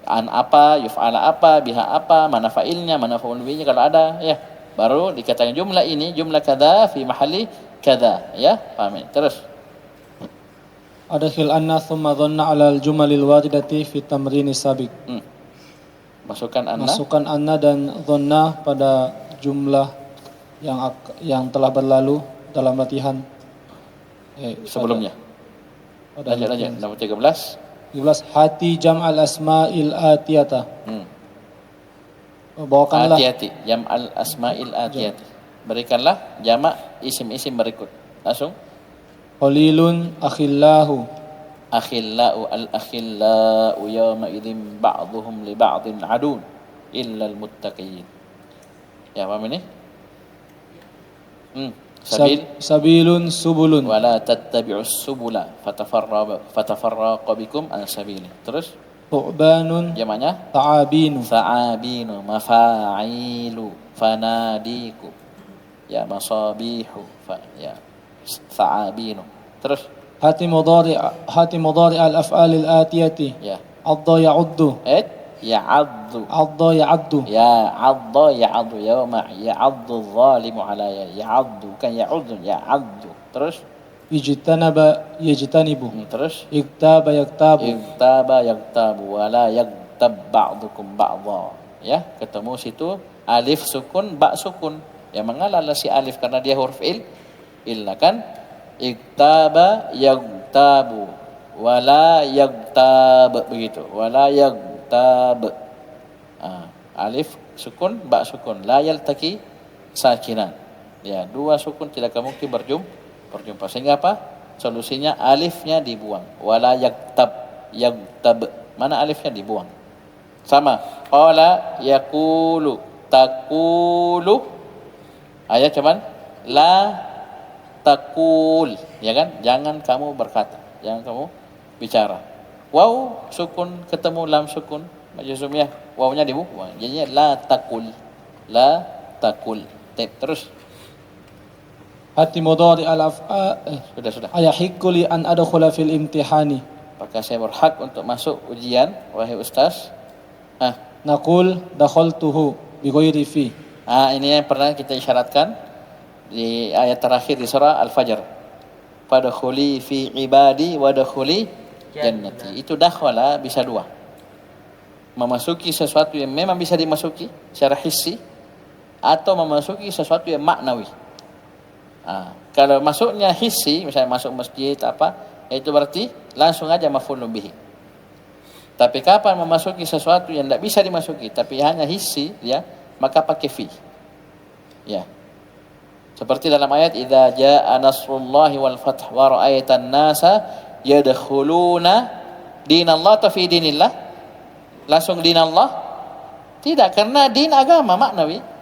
An apa, yuf'ala apa, biha apa, mana fa'ilnya, mana maf'ulun bihi kalau ada ya. Baru dikatakan jumlah ini jumlah kada fi mahalli kada ya. Paham? Terus. Adkhil anna thumma dhanna 'ala al-jumalil waridati fi tamrin sabiq. Masukkan anna dan dhanna pada jumlah yang telah berlalu dalam latihan sebelumnya. Lanjut nomor 13. Hati jam'al asma'il atiyata. Bawakanlah atiyati jam'al asma'il atiyati. Berikanlah jamak isim-isim berikut. Langsung. Qalilun akhillahu. Akhillau al-akhillau yawma idzin ba'dhum li ba'din adun illa al-muttaqin. Ya, paham ini? Sabilun subulun. Wala tattabi'us subula fatafarraqa bikum an sabili. Terus. Tu'banun. Jamaknya? Ta'abinu. Mafa'ilu. Fanadiku. Ya, masabihu. Ya, ta'abinu. Terus. Hati mudari al-af'al al-atiyati. Ya. Adda ya'uddu. Ya'addu. Adda ya'addu. Ya'adda ya'addu. Yawma ya'addu zalimu ala ya'addu. Bukan ya'uddu. Ya'addu. Terus. Ijtanaba yajtanibu. Terus. Iktaba yaktabu. Wala yaktab ba'dukum ba'dha. Ya, ketemu situ alif sukun, ba sukun. Ya, mengalah si alif karena dia huruf illa kan. Iktaba yaktabu. Wala yaktab, begitu. Wala yaktab. Alif sukun, ba sukun. La yaltaki sakinan. Ya, dua sukun tidak mungkin berjumpa. Sehingga apa? Solusinya alifnya dibuang. Wala yaktab. Mana alifnya dibuang? Sama. Qala yaqulu taqulu. Ayat cuman la taqul, ya kan? Jangan kamu berkata, jangan kamu bicara. Waw sukun ketemu lam sukun majzumiyah, wawnya dibuang. Jadinya la taqul. La taqul. Terus Hati mudhari sudah. ayahikku li an adkhula fil imtihani. Apakah saya berhak untuk masuk ujian, wahai ustaz? Naqul dakhaltuhu bi ghairi fi. Ini yang pernah kita isyaratkan di ayat terakhir di surah Al-Fajr. Fadkhuli fi ibadi wadkhuli jannati. Itu dakhala bisa dua. Memasuki sesuatu yang memang bisa dimasuki secara hissi atau memasuki sesuatu yang maknawi. Kalau masuknya hissi, misalnya masuk masjid itu berarti langsung aja maf'ulun bihi. Tapi kapan memasuki sesuatu yang tidak bisa dimasuki tapi hanya hissi, ya, maka pakai fi. Ya. Seperti dalam ayat idza jaa nasrullahi wal fath wa ra'aitan nasa yadkhuluna dinallah atau fi dinillah. Langsung dinallah? Tidak, karena din agama maknawi.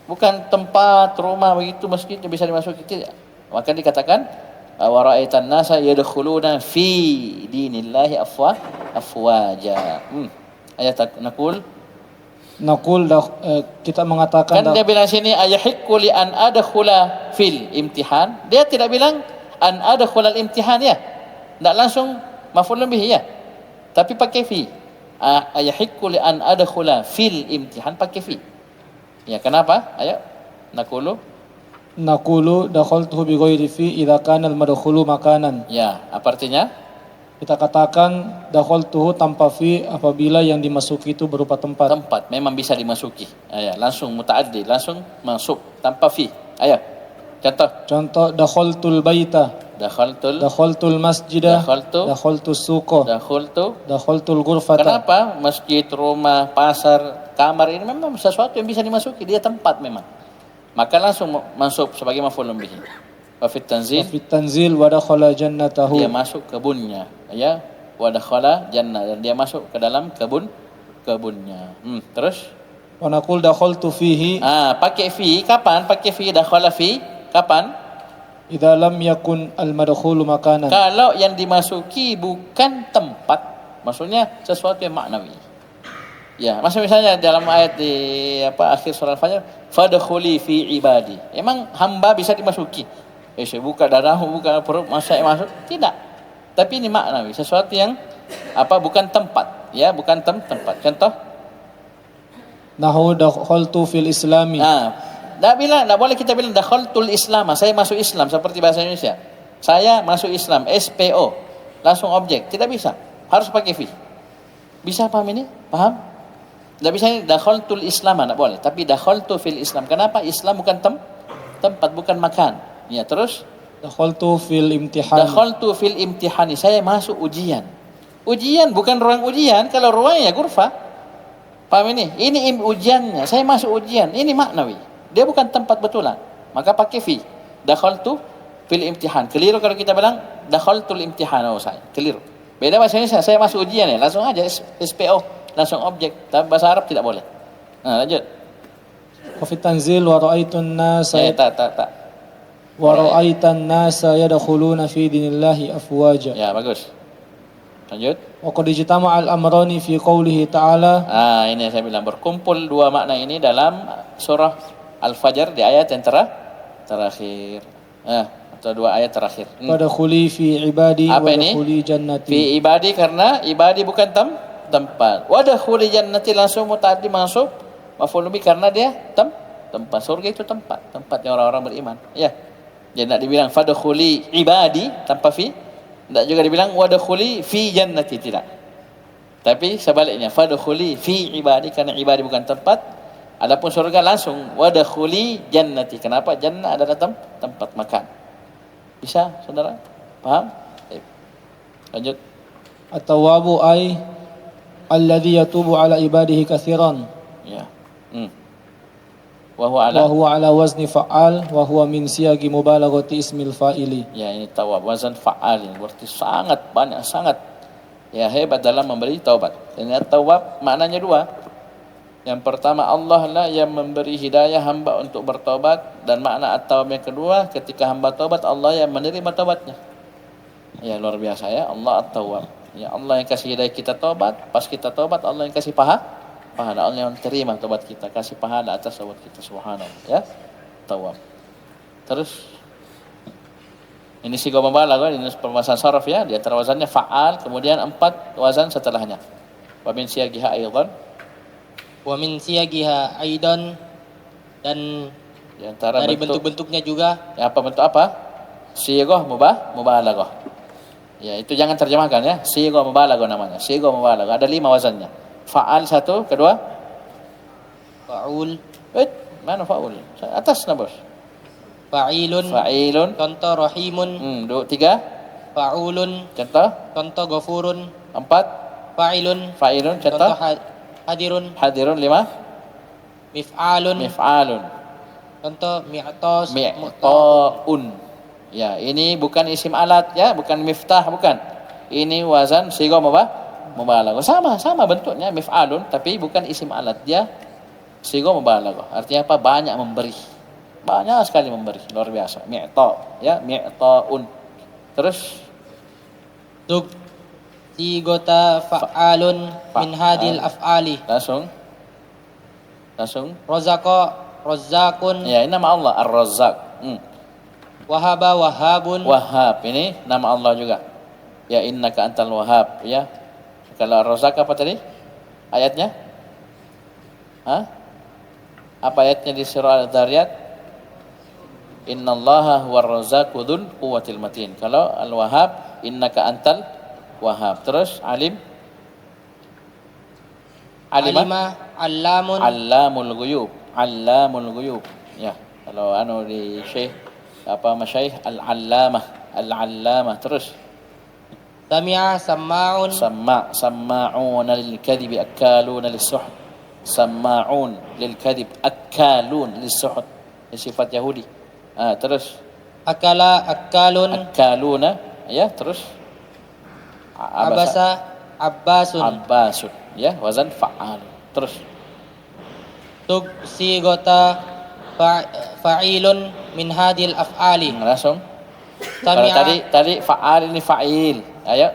Bukan tempat, rumah begitu, masjid yang bisa dimasuki, tidak. Maka dikatakan wa ra'aitan nasa yadkhuluna fi dinillahi afwaja. Ayat naqul kita mengatakan kan dia bilang sini ayahikku li an adkhula fil imtihan. Dia tidak bilang an adkhula al imtihan, ya. Tidak langsung maf'ulun bihi, ya. Tapi pakai fi. Ayahikku li an adkhula fil imtihan pakai fi. Ya, kenapa? Ayo, naqulu dakhaltuhu bi ghairi fi idza kana al madkhulu makanan. Ya, apa artinya? Kita katakan dakhaltuhu tanpa fi apabila yang dimasuki itu berupa tempat. Tempat memang bisa dimasuki. Ya, langsung mutaaddi, langsung masuk tanpa fi. Ayo. Contoh dakhaltul baita, dakhaltul masjidah, dakhaltus suqa, dakhaltul ghurfata. Kenapa? Masjid, rumah, pasar, kamar ini memang sesuatu yang bisa dimasuki, dia tempat memang. Maka langsung masuk sebagai maf'ulun bihi. Wa fit tanzil wa dakhala jannatahu. Dia masuk kebunnya, ya. Wa dakhala jannah, dan dia masuk ke dalam kebunnya. Terus wa naqul dakhaltu fihi. Pakai fi kapan? Pakai fi dakhala fi kapan? Idza lam yakun al madkhulu makanan. Kalau yang dimasuki bukan tempat, maksudnya sesuatu yang maknawi. Ya, misalnya dalam ayat di akhir surah Al-Fajr, fadkhuli fi ibadi. Emang hamba bisa dimasuki? Saya buka dadamu, buka perut, masa masuk? Tidak. Tapi ini maknawi, sesuatu yang bukan tempat, ya, bukan tempat. Contoh? Nahu dakhaltu fil islami. Tak boleh kita bilang dakhaltul Islam, saya masuk Islam seperti bahasa Indonesia. Saya masuk Islam, SPO, langsung objek. Tidak bisa. Harus pakai fi. Bisa paham ini? Paham? Tidak bisa ini dakhaltul Islam, tak boleh. Tapi dakhaltu fil Islam. Kenapa? Islam bukan tempat, bukan makan. Ya, terus dakhaltu fil imtihan. Dakhaltu fil imtihani, saya masuk ujian. Ujian bukan ruang ujian. Kalau ruang ya ghurfah. Paham ini? Ini ujiannya, saya masuk ujian. Ini maknawi. Dia bukan tempat betulan. Maka pakai fi. Dakhaltu fil imtihan. Keliru kalau kita bilang dakhaltul imtihan, saya. Keliru. Beda bahasa Indonesia, saya masuk ujian, ya. Langsung aja SPO, langsung objek. Tapi bahasa Arab tidak boleh. Lanjut. Wa fit tanzil wa ra'aitun nasa. Tak. Wa ra'aitan nasa yadkhuluna fi dinillahi afwaja. Ya, bagus. Lanjut. Wa qad ijtama'a al-amrani fi qoulihi ta'ala. Ini yang saya bilang, berkumpul dua makna ini dalam surah Al-Fajr di ayat yang terakhir. Atau dua ayat terakhir. Fadkhuli fi ibadi wa dkhuli jannati. Fi ibadi karena ibadi bukan tempat. Wa dkhuli jannati langsung mutaaddi masuk maf'ul bih karena dia tempat. Surga itu tempatnya orang-orang beriman. Ya. Jadi nak dibilang fadkhuli ibadi tanpa fi. Tidak juga dibilang wadkhuli fi jannati, tidak. Tapi sebaliknya fadkhuli fi ibadi karena ibadi bukan tempat. Adapun surga langsung wadkhuli jannati. Kenapa? Jannah adalah tempat makan. Bisa, saudara? Paham? Lanjut. At-tawwabu ay alladhi yatubu ala ibadihi katsiran. Ya. Wa huwa ala. wa huwa ala wazni fa'al wa huwa min siyagi mubalaghati ismil fa'ili. Ya, ini tawab, wazan fa'al ini berarti sangat banyak, sangat ya hebat dalam memberi taubat. Ini tawab maknanya dua. Yang pertama, Allah lah yang memberi hidayah hamba untuk bertobat, dan makna at-tawab yang kedua, ketika hamba tobat Allah yang menerima tobatnya. Ya, luar biasa ya, Allah at-tawab. Ya, Allah yang kasih hidayah kita tobat, pas kita tobat Allah yang kasih pahala, Allah yang terima tobat kita, kasih pahala atas tobat kita, subhanallah ya. Tawab. Terus ini sigo mubalagah, ini permasalahan saraf ya, di antara wazannya fa'al, kemudian 4 wazan setelahnya. Wa min siyagiha aidan, Wa min siyagiha aidan, dan di antara dari bentuk, bentuk-bentuknya juga ya, apa bentuk apa? Sigoh mubalaghah. Ya, itu jangan terjemahkan ya. Sigoh mubalaghah namanya. Sigoh mubalaghah. Ada 5 wazannya. Fa'al 1, kedua fa'ul, mana fa'ul? Atas na bos. fa'ilun, Fa'ilun. contoh rahimun, 3. fa'ulun, Contoh. contoh ghafurun, 4. fa'ilun, Fa'ilun. contoh Contoh. hadirun, Hadirun. 5. mif'alun, Mif'alun. contoh mi'tos, Mi'ta'un. Ya, ini bukan isim alat ya, bukan miftah, bukan. Ini wazan sigoh mubalaghah. Sama bentuknya mif'alun, tapi bukan isim alat, dia sigoh mubalaghah. Artinya apa? Banyak memberi. Banyak sekali memberi, luar biasa. Mi'ta, ya, mi'ta'un. Terus Duk sigota fa'alun min hadil af'ali. langsung Razaqun, ya, ini nama Allah Ar-Razzaq. wahaba wahabun, Wahhab, ini nama Allah juga. Ya, innaka antal wahhab, ya. Kalau Ar-Razzaq apa tadi ayatnya? Apa ayatnya di surah Al-Dhariyat? Innallaha huwar razzaqu dzul quwwatil matin. Kalau Al-Wahhab, innaka antal wahhab. Terus Alima, allamun, Allamul ghuyub. Ya, kalau di Syekh Masyayikh Al-Allamah. Terus sami'a, sama'un, Samma'una lil kadhibi akaluna lis-suhd. Samma'un lil kadhib akalun lis-suhd. Ini sifat Yahudi. Terus akala, akalun, akaluna, ya, terus abbasun. Abbasun, ya, wazan fa'al. Terus Duk sigota fa'ilun min hadil af'ali. langsung. Kalau tadi fa'al, ini fa'il. Ayo.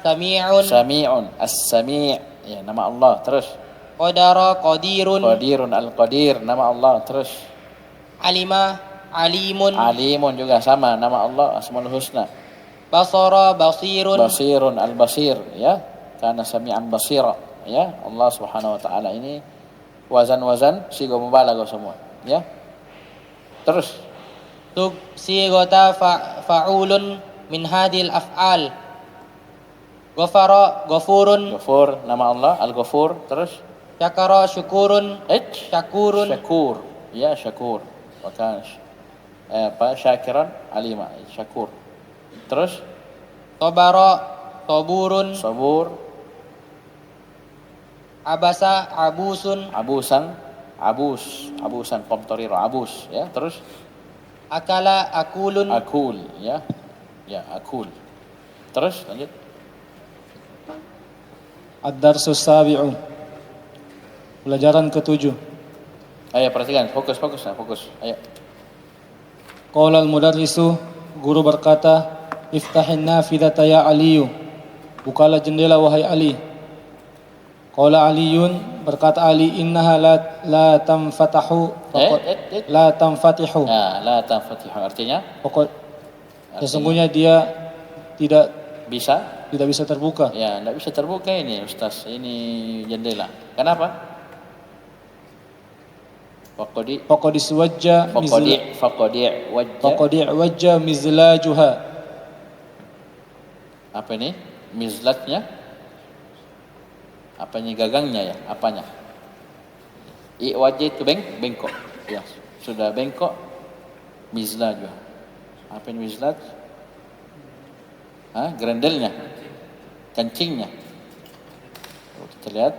Sami'un, Sami'un, as-sami', ya, nama Allah. Terus qadara, qadirun, Qadirun, al-Qadir, nama Allah. Terus alima, alimun, Alimun juga sama, nama Allah, Asmaul Husna. basara, basirun, Basirun, al-Basir, ya, karena sami'an basira, ya. Allah Subhanahu wa taala ini wazan-wazan sigo mubalaghah semua, ya. Terus Duk sigota fa'ulun min hadil af'al. Ghafara, ghafurun, Ghafur, nama Allah Al-Ghafur. Terus syakara, syukurun, syakurun, Syakur, ya, Syakur. Maka syakiran alima, Syakur. Terus sabara, saburun, Sabur, abasa, abusun, abusan qamtarira, abus, ya. Terus akala, akulun, akul, ya, akul. Terus lanjut. Ad-darsus sabi'u. Pelajaran ke-7. Ayo perhatikan, fokus. Ayo. Qala al-mudarrisu, guru berkata, "Iftahin nafidhata ya Aliyu." Bukalah jendela wahai Ali. Qala Aliyun, berkata Ali, "Innaha la tanfatahu." La tanfatihu. La tanfatihu artinya Sesungguhnya dia tidak bisa terbuka. ya, tidak bisa terbuka ini Ustaz, ini jendela. Kenapa? Faqadi' wajja mizlajuha. Apa ini? Mizlatnya? Apanya, gagangnya ya? Apanya? Wajah itu bengkok. Ya, sudah bengkok. Mizlaj. Apa ini mizlaj? Grendelnya. Kancingnya. Kita lihat.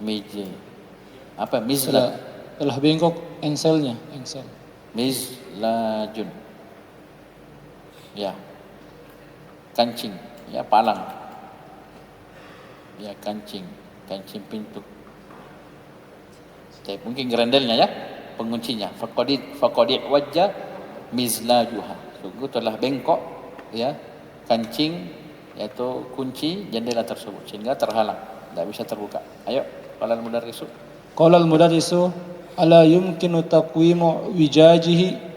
Meja. Apa mizlat? Telah bengkok engselnya, engsel. Mizlajun. Ya. Kancing, ya palang. Ya kancing pintu. Tapi mungkin grandelnya ya, penguncinya. Faqadi wajja mizlajuha. Sungguh telah bengkok ya kancing yaitu kunci jendela tersebut sehingga terhalang, tidak bisa terbuka. Ayo, qala al-mudarrisu. Qala al-mudarrisu ala yumkinu taqwimu wijajihi.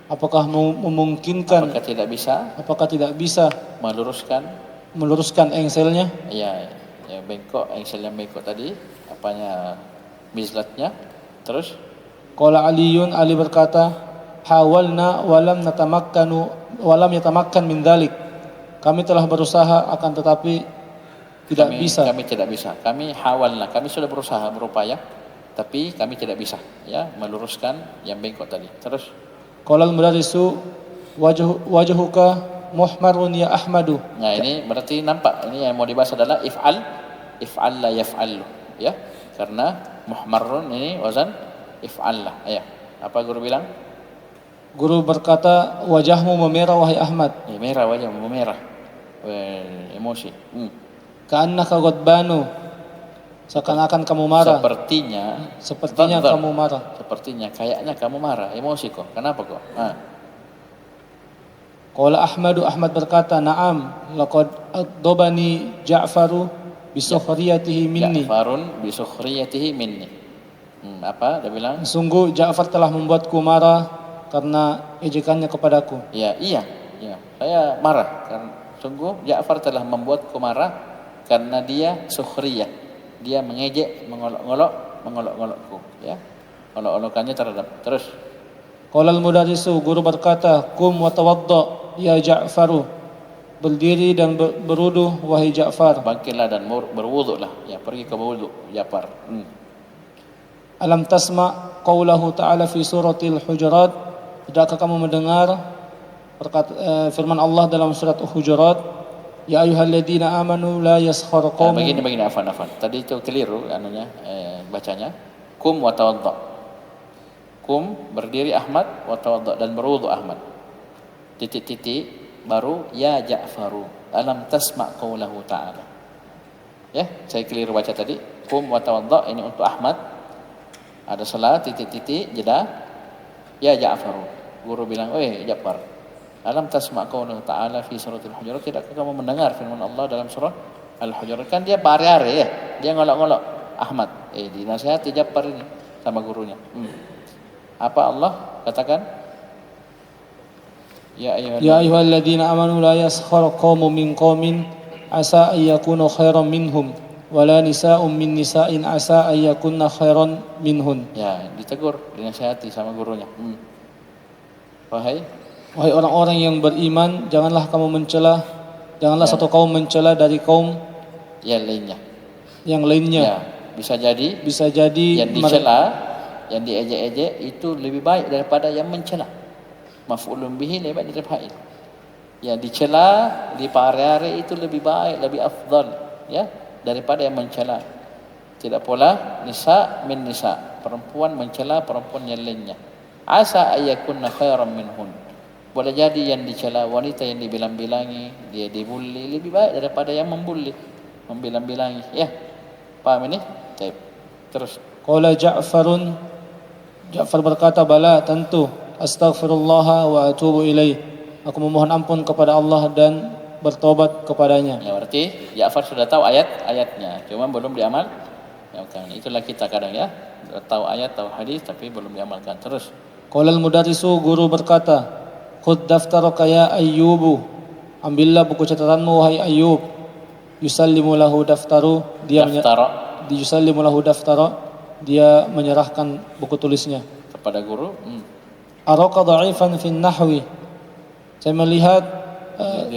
Apakah memungkinkan? Apakah tidak bisa meluruskan engselnya? Ya, bengkok, engsel yang bengkok tadi, apanya mizlatnya. Terus qala Aliyun, Ali berkata, hawalna walam yatamakkan min dzalik. Kami telah berusaha akan tetapi tidak bisa. Kami tidak bisa. Kami hawalna, kami sudah berusaha, berupaya, tapi kami tidak bisa ya meluruskan yang bengkok tadi. Terus qala al-mudarrisu wajhuka muhmarun ya Ahmadu. Nah, ini berarti nampak ini yang mau dibahas adalah if'al la yaf'al ya. Karena muhmarun ini wazan if'al lah. Ya. Apa guru bilang? Guru berkata wajahmu memerah wahai Ahmad. Ya, merah wajahmu memerah. Emosi. Ka'annaka ghadbanu. Seakan-akan kamu marah. Sepertinya kamu marah. Sepertinya, kayaknya kamu marah, emosi kok. Kenapa kok? Qala Ahmadu, Ahmad berkata, na'am, laqad adobani Ja'faru bisukhriyatihi minni. Ja'farun bisukhriyatihi minni. Apa dia bilang? Sungguh Ja'far telah membuatku marah karena ejekannya kepadaku. Iya. Saya marah karena sungguh Ja'far telah membuatku marah karena dia sukhriyah. Dia mengejek, mengolok-ngolokku, ya. Olok-olokannya terhadap. Terus qala al-mudarrisu, guru berkata, kum wa tawadda ya Ja'faru. Berdiri dan berwudu wahai Ja'far. Bangkitlah dan berwuduklah. Ya, pergi ke berwudu Ja'far. Alam tasma qaulahu ta'ala fi suratil Hujurat. Tidakkah kamu mendengar firman Allah dalam surat Hujurat? Ya ayyuhalladzina amanu la yaskhar qaumun. Begini afan. Tadi itu keliru bacanya. Kum wa tawadda. Kum berdiri Ahmad, wa tawadda dan berwudu Ahmad. Titik baru ya Ja'faru. Alam tasma' qaulahu ta'ala. Ya, saya keliru baca tadi. Kum wa tawadda ini untuk Ahmad. Ada salat titik jeda. Ya Ja'faru. Guru bilang, "Oi Ja'far. Alam tasma' qaulahu ta'ala fi suratul Hujurat." Tidakkah kamu mendengar firman Allah dalam surah Al-Hujurat? Kan dia pare-are ya. Dia ngolok-ngolok Ahmad. Dinasihati Ja'far ini sama gurunya. Apa Allah katakan? Ya ayyuhalladzina amanu la yaskhar qaumun min qaumin asa ay yakunu khairan minhum wala nisa'un min nisa'in asa ay yakunna khairan minhun. Ya, ditegur, dinasihati sama gurunya. Wahai orang-orang yang beriman, janganlah satu kaum mencela dari kaum yang lainnya. Ya, bisa jadi yang dicela, yang diejek-ejek itu lebih baik daripada yang mencela. Maf'ulun bihi lebih baik daripada fa'il. Yang dicela, dipare-are itu lebih baik, lebih afdal ya daripada yang mencela. Tidak pula nisa min nisa, perempuan mencela perempuan yang lainnya. Asa ayakunna khairan minhun. Boleh jadi yang dicela wanita yang dibilang-bilangi, dia dibully lebih baik daripada yang membuli, membilang-bilangi. Ya, paham ini? Baik. Terus. Qala Ja'farun, Ja'far berkata, bala, tentu. Astaghfirullah wa atubu ilaih. Aku memohon ampun kepada Allah dan bertobat kepadanya. Ya, berarti Ja'far sudah tahu ayat-ayatnya, cuma belum diamal. Ya, kan. Itulah kita kadang ya, tahu ayat, tahu hadis tapi belum diamalkan. Terus. Qala al-mudarrisu, guru berkata, khudh daftaraka ya Ayyubu. Ambillah buku catatanmu wahai Ayyub. Yusallimu lahu daftaru. Yusallimu lahu daftara. Dia menyerahkan buku tulisnya kepada guru. Araka dha'ifan fin nahwi. Saya melihat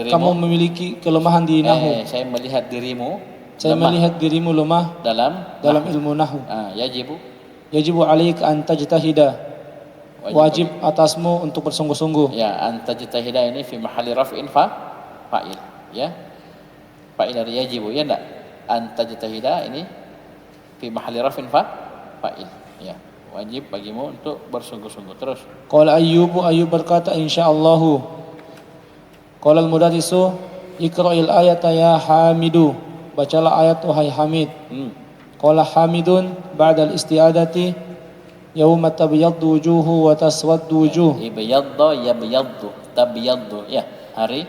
kamu memiliki kelemahan di nahwu. Saya melihat dirimu lemah dalam ilmu nahwu. Yajibu 'alaika an tajtahida. Wajib atasmu untuk bersungguh-sungguh. Ya, antajtahida ini fi mahalli raf'in fa'il, ya. Fa'il dari yajibu, ya enggak? Antajtahida ini fi mahalli raf'in fa'il. Ya, wajib bagimu untuk bersungguh-sungguh. Terus. Qala Ayyubu, Ayyub berkata insyaallahu. Qala al-mudarrisu iqra'il ayata ya Hamidu, bacalah ayat wahai Hamid. Qala Hamidun ba'da al-isti'adati yauma tabyaddu wujuhu wa taswaddu wujuh. Ibyadda yabyaddu tabyaddu. Ya, hari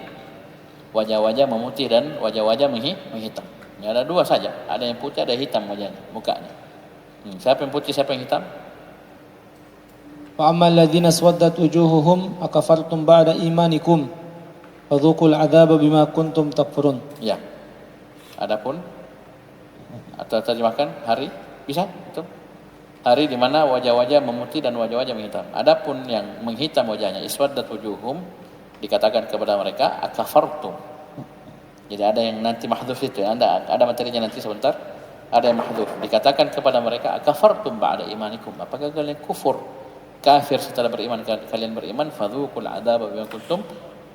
wajah-wajah memutih dan wajah-wajah menghitam. Ya, ada dua saja, ada yang putih, ada yang hitam wajahnya, mukanya. Siapa yang putih, siapa yang hitam? Fa ammal ladzina swaddat wujuhuhum akafartum ba'da imanikum fadzuqul 'adzaba bima kuntum takfurun. Ya. Adapun atau terjemahkan hari bisa itu. Hari di mana wajah-wajah memutih dan wajah-wajah menghitam. Adapun yang menghitam wajahnya iswaddat wujuhum, dikatakan kepada mereka akafartum. Jadi ada yang nanti mahdhuf itu ya. Ada materinya nanti sebentar. Ada yang mahdhuf. Dikatakan kepada mereka akafartum ba'da imanikum. Apakah kalian kufur, kafir setelah beriman? Kalian beriman, fadzuqul 'adzaba bima kuntum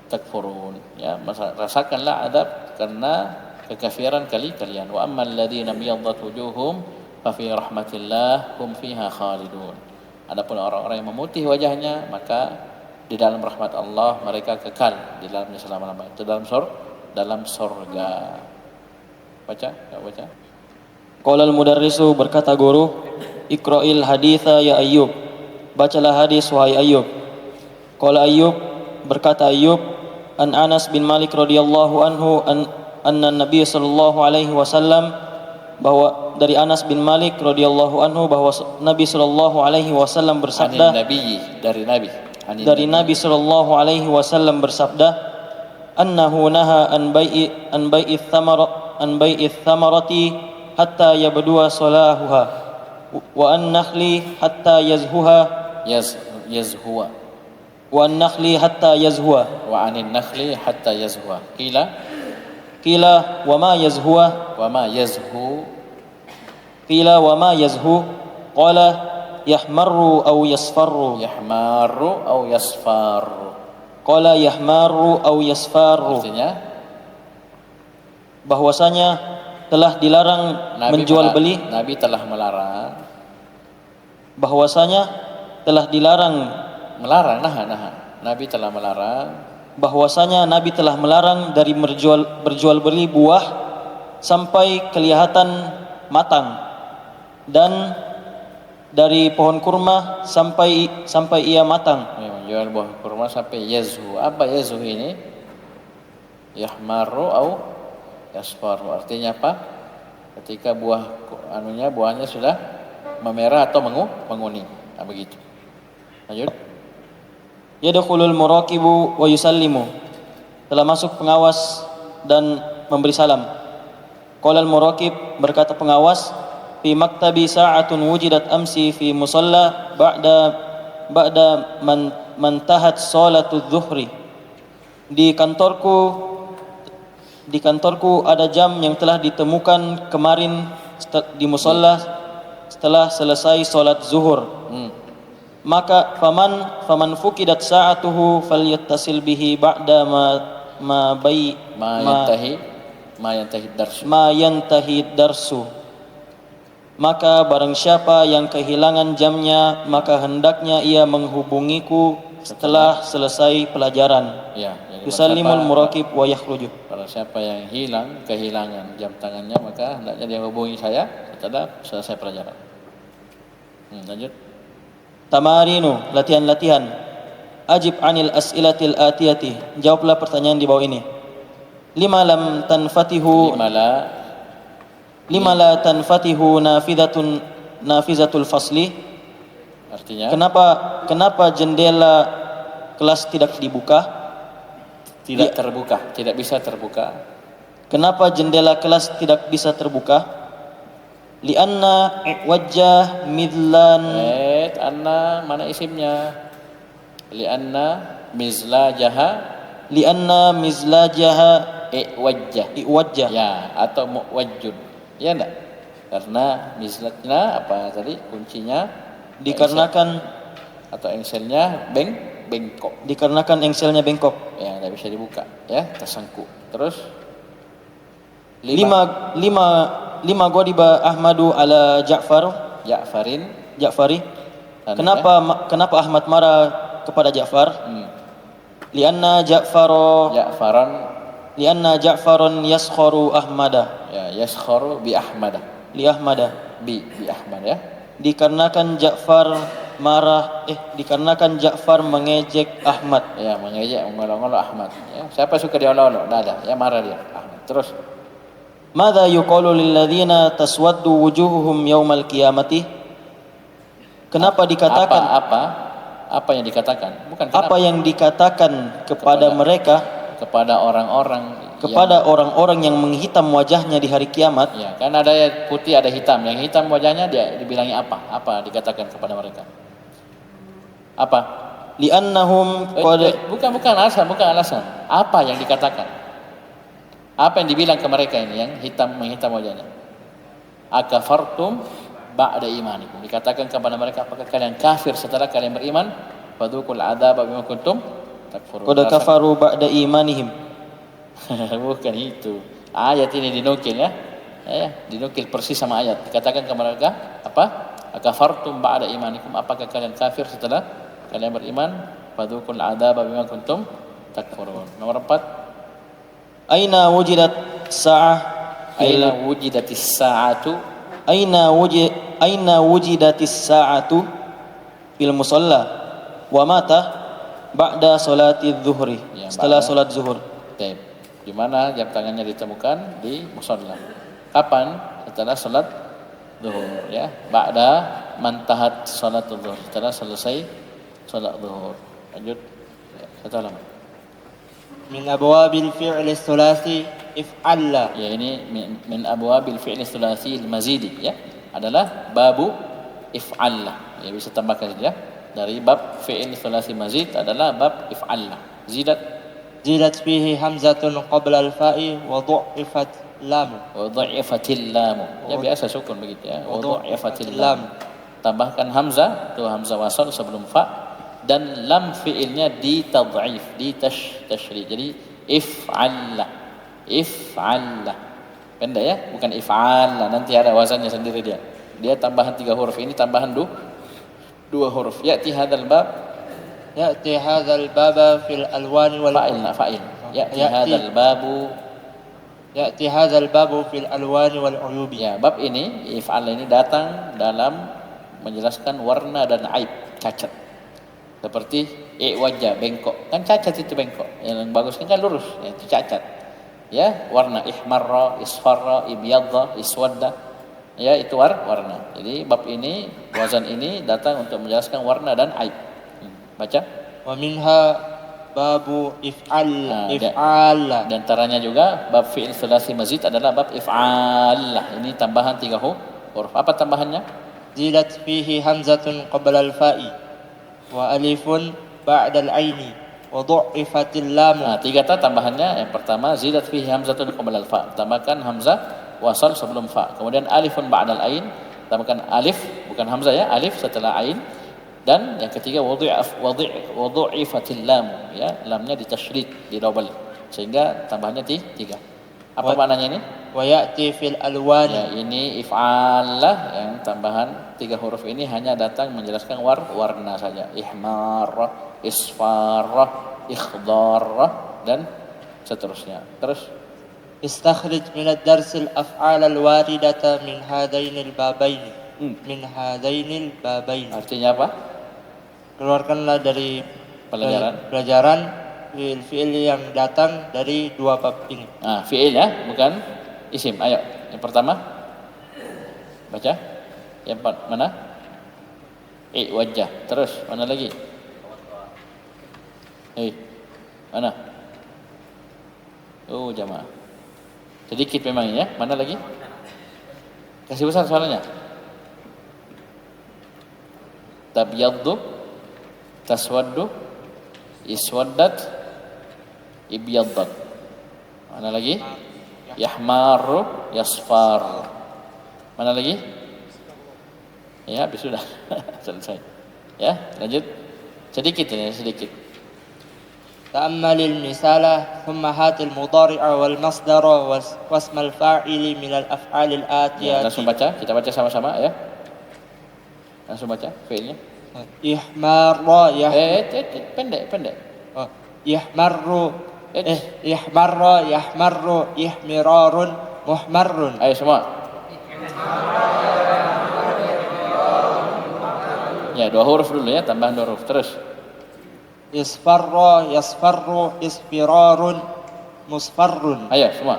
takfurun. Ya, rasakanlah adab karena kekafiran kalian. Wa ammal ladzina biyaddat wujuhum fa fi rahmatillah hum fiha khalidun. Adapun orang-orang yang memutih wajahnya, maka di dalam rahmat Allah mereka kekal di dalamnya selama-lamanya. Itu dalam surga. Baca, enggak baca? Qala al-mudarrisu, berkata guru, iqra'il haditha ya Ayyub, bacalah hadis wahai Ayyub. Qala Ayyub, berkata Ayyub, an Anas bin Malik radhiyallahu anhu anna Nabi sallallahu alaihi wasallam, bahwa dari Anas bin Malik radhiyallahu anhu bahwa Nabi sallallahu alaihi wasallam bersabda, dari Nabi sallallahu alaihi wasallam bersabda, annahu naha an bai'i thamarati hatta yabdua salahuha wa an nakhli hatta yazhuha wa an nakhli hatta yazhuwa wa anin nakhli hatta yazhuwa. Qila wa ma yazhuwa qila wa ma yazhu qala yahmarru aw yasfarru qala yahmarru aw yasfarru. Artinya bahwasanya telah dilarang menjual beli. Nabi telah melarang. Bahwasanya telah dilarang Nabi telah melarang. Bahwasanya Nabi telah melarang dari berjual beli buah sampai kelihatan matang, dan dari pohon kurma sampai ia matang. Menjual buah kurma sampai yazhu. Apa yazhu ini? Yahmaru au yasfaru. Artinya apa? Ketika buahnya sudah memerah atau menguning. Nah, begitu. Lanjut. Yadkhulul muraqibu wa yusallimu, telah masuk pengawas dan memberi salam. Qala al-muraqib, berkata pengawas, fi maktabi sa'atun wujidat amsi fi musalla ba'da man tahat salatu dhuhri. Di kantorku ada jam yang telah ditemukan kemarin di musalla setelah selesai salat zuhur. Maka faman fukidat sa'atuhu falyattasil bihi ba'da ma yantahi darsu. Maka barang siapa yang kehilangan jamnya, maka hendaknya ia menghubungiku setelah selesai pelajaran. Ya, Yusallimul muraqib wa yakhruju. Barang siapa yang kehilangan jam tangannya, maka hendaknya dia hubungi saya setelah selesai pelajaran. Lanjut. Tamarinu, latihan-latihan. Ajib anil as'ilatil atiyati, jawablah pertanyaan di bawah ini. Lima la tanfatihu nafizatul fasli. Artinya, kenapa jendela kelas tidak dibuka? Tidak bisa terbuka. Kenapa jendela kelas tidak bisa terbuka? Lianna wajah midlan. Anna mana isimnya? Lianna mizlajaha iwajjah. Ya, atau muwajjun. Ya enggak? Karena mizlatnya apa tadi? Kuncinya dikarenakan atau engselnya bengkok. Dikarenakan engselnya bengkok. Ya, enggak bisa dibuka, ya, tersangkut. Terus lima ghadiba Ahmadu ala Ja'far. Ja'farin. Ja'fari. Dan Kenapa Ahmad marah kepada Ja'far? Lianna Ja'faron yaskharu Ahmada. Ya, yaskharu bi Ahmada. Li Ahmada. Bi Ahmad ya. Dikarenakan Ja'far mengejek Ahmad. Ya, mengejek, mengolok-olok Ahmad. Ya, siapa suka diolok-olok? Tidak ada. Ya, marah dia. Ahmad. Terus. Madza yuqalu lil ladzina taswaddu wujuhuhum yaumal qiyamati? Kenapa dikatakan apa yang dikatakan? Bukan kenapa. Apa yang dikatakan kepada mereka, kepada orang-orang yang menghitam wajahnya di hari kiamat? Ya, kan ada yang putih, ada hitam. Yang hitam wajahnya dia dibilangi apa? Apa dikatakan kepada mereka? Apa? Li'annahum bukan alasan. Apa yang dikatakan? Apa yang dibilang ke mereka ini yang menghitam wajahnya? Akafartum ba'da imanikum. Dikatakan kepada mereka, apakah kalian kafir setelah kalian beriman? Fadzuqul adzaba bima kuntum takfurun. Qad kafaru ba'da imanihim. Bukan itu. Ayat ini dinukil ya. Dinukil persis sama ayat. Dikatakan kepada mereka apa? Akafartum ba'da imanikum. Apakah kalian kafir setelah kalian beriman? Fadzuqul adzaba bima kuntum takfurun. Nomor 4. Aina wujidatis sa'atu fil musalla wa mata ba'da salati dhuhri. Ya, setelah salat zuhur. Baik. Di mana jam tangannya ditemukan? Di musalla. Kapan? Setelah salat zuhur ya. Ba'da mantahat salat zuhur. Setelah selesai salat zuhur. Lanjut. Ya, satu halaman. Min abwabil fi'li tsulasi if'alla. Ya, ini min abwabil fi'li tsulasi al-mazidi ya. Adalah babu if'alla. Ya, bisa tambahkan saja. Dari bab fi'il tsulasi mazid adalah bab if'alla. Zidat fihi hamzatun qabla al-fa'i wa du'ifat lam. Wa du'ifatil lam. Ya, biasa sukun begitu ya. Wa du'ifatil lam. Tambahkan hamzah, itu hamzah wasal sebelum fa. Dan lam fi'ilnya ditad'if, tasydid. Jadi if'alla. Pendek ya, bukan if'alla. Nanti ada wazannya sendiri dia. Dia tambahan 3 huruf, ini tambahan 2 huruf. Ya'ti hadzal bab fil alwani wal fa'il. Ya'ti hadzal babu fil alwani wal uyubi. Ya, bab ini if'alla ini datang dalam menjelaskan warna dan aib, cacat. Seperti wajah bengkok, kan cacat itu bengkok. Yang bagus kan lurus, ya, itu cacat. Ya, warna ihmarra, isfarra, ibyadda, iswadda. Ya, itu warna. Jadi bab ini, wazan ini datang untuk menjelaskan warna dan aib. Baca. Wa minha babu if'alla. Dan antaranya juga bab fi'il tsulasi mazid adalah bab if'alla. Ini tambahan 3 huruf. Apa tambahannya? Zidat fihi hamzatun qabla al-fa'i wa alifun ba'da al-aini wa du'ifatil lam. 3 tambahannya. Yang pertama zidat fihi hamzatun qabla al-fa. Tambahkan hamzah wasal sebelum fa. Kemudian alifun ba'da al-ain. Tambahkan alif, bukan hamzah ya, alif setelah ain. Dan yang ketiga wudu'ifatil lam, ya, lamnya ditasydid, didouble sehingga tambahannya 3. Apa maknanya ini? Wa ya'ti fil alwani. Ya, ini if'alah yang tambahan 3 huruf ini hanya datang menjelaskan warna saja. Ihmarra, isfarra, ikhdarra dan seterusnya. Terus istakhrij min ad-darsil af'al al-waridata min hadainil babain. Artinya apa? Keluarkanlah dari pelajaran fi'il yang datang dari 2 bab ini. Fi'il ya, bukan isim. Ayo, yang pertama baca. Yang mana? Wajah. Terus mana lagi? Mana? Oh, jamaah. Sedikit memang ya. Mana lagi? Kasih besar soalnya. Tabyaddu, taswaddu, iswaddat, ibyaddat. Mana lagi? Yahmaru, yasfar. Mana lagi? Ya, habis sudah. Selesai. Ya, lanjut. Sedikit ini, sedikit. Ta'ammalil misalah thumma hatil mudhari'a wal masdara wasmal fa'ili minal af'alil atiyati. Langsung baca, kita baca sama-sama ya. Langsung baca fi'ilnya. ihmarra Pendek. yahmarru ihmarra yahmarru ihmirarun muhmarrun. Ayo semua. Ya, 2 huruf dulu ya, tambahan 2 huruf terus. isfarra yasfarru isfirarun musfarrun. Ayo semua.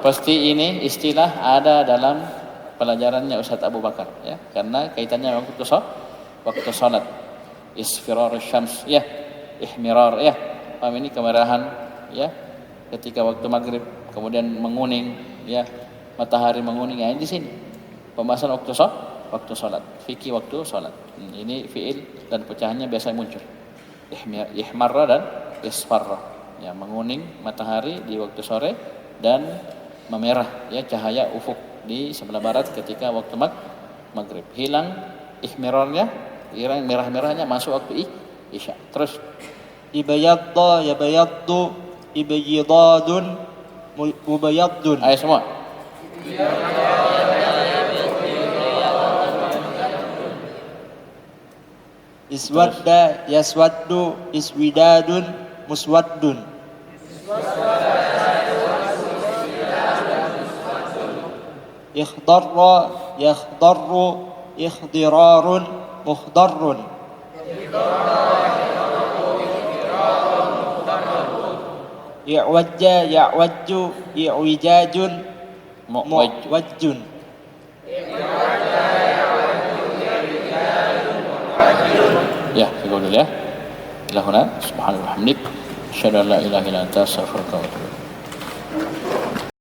Pasti ini istilah ada dalam pelajarannya Ustadz Abu Bakar ya, karena kaitannya waktu salat. Isfirar syams ya, ihmirar ya. Paham ini kemerahan ya ketika waktu maghrib, kemudian menguning ya, matahari menguning ya, di sini. Pembahasan waktu salat, fikih waktu salat. Ini fiil dan pecahannya biasa muncul. Ihmarra dan isfarra. Ya, menguning matahari di waktu sore dan memerah ya cahaya ufuk di sebelah barat ketika waktu maghrib. Hilang ihmirarnya, hilang merah-merahnya masuk waktu isya. Terus ibayadda yabayaddu ibayyidadun mubayaddun. ayo semua. Iswadda yaswaddu iswidadun muswaddun. Ikhdarra yakhdarru ikhdirarun mukhdarrun. I'wajja ya'wajju i'wijajun mu'wajjun. Ya, cukup dulu ya. Ilahuna subhanallahi wa bihamdik, asyhadu an la ilaha illa anta, astaghfiruka wa atubu ilaik.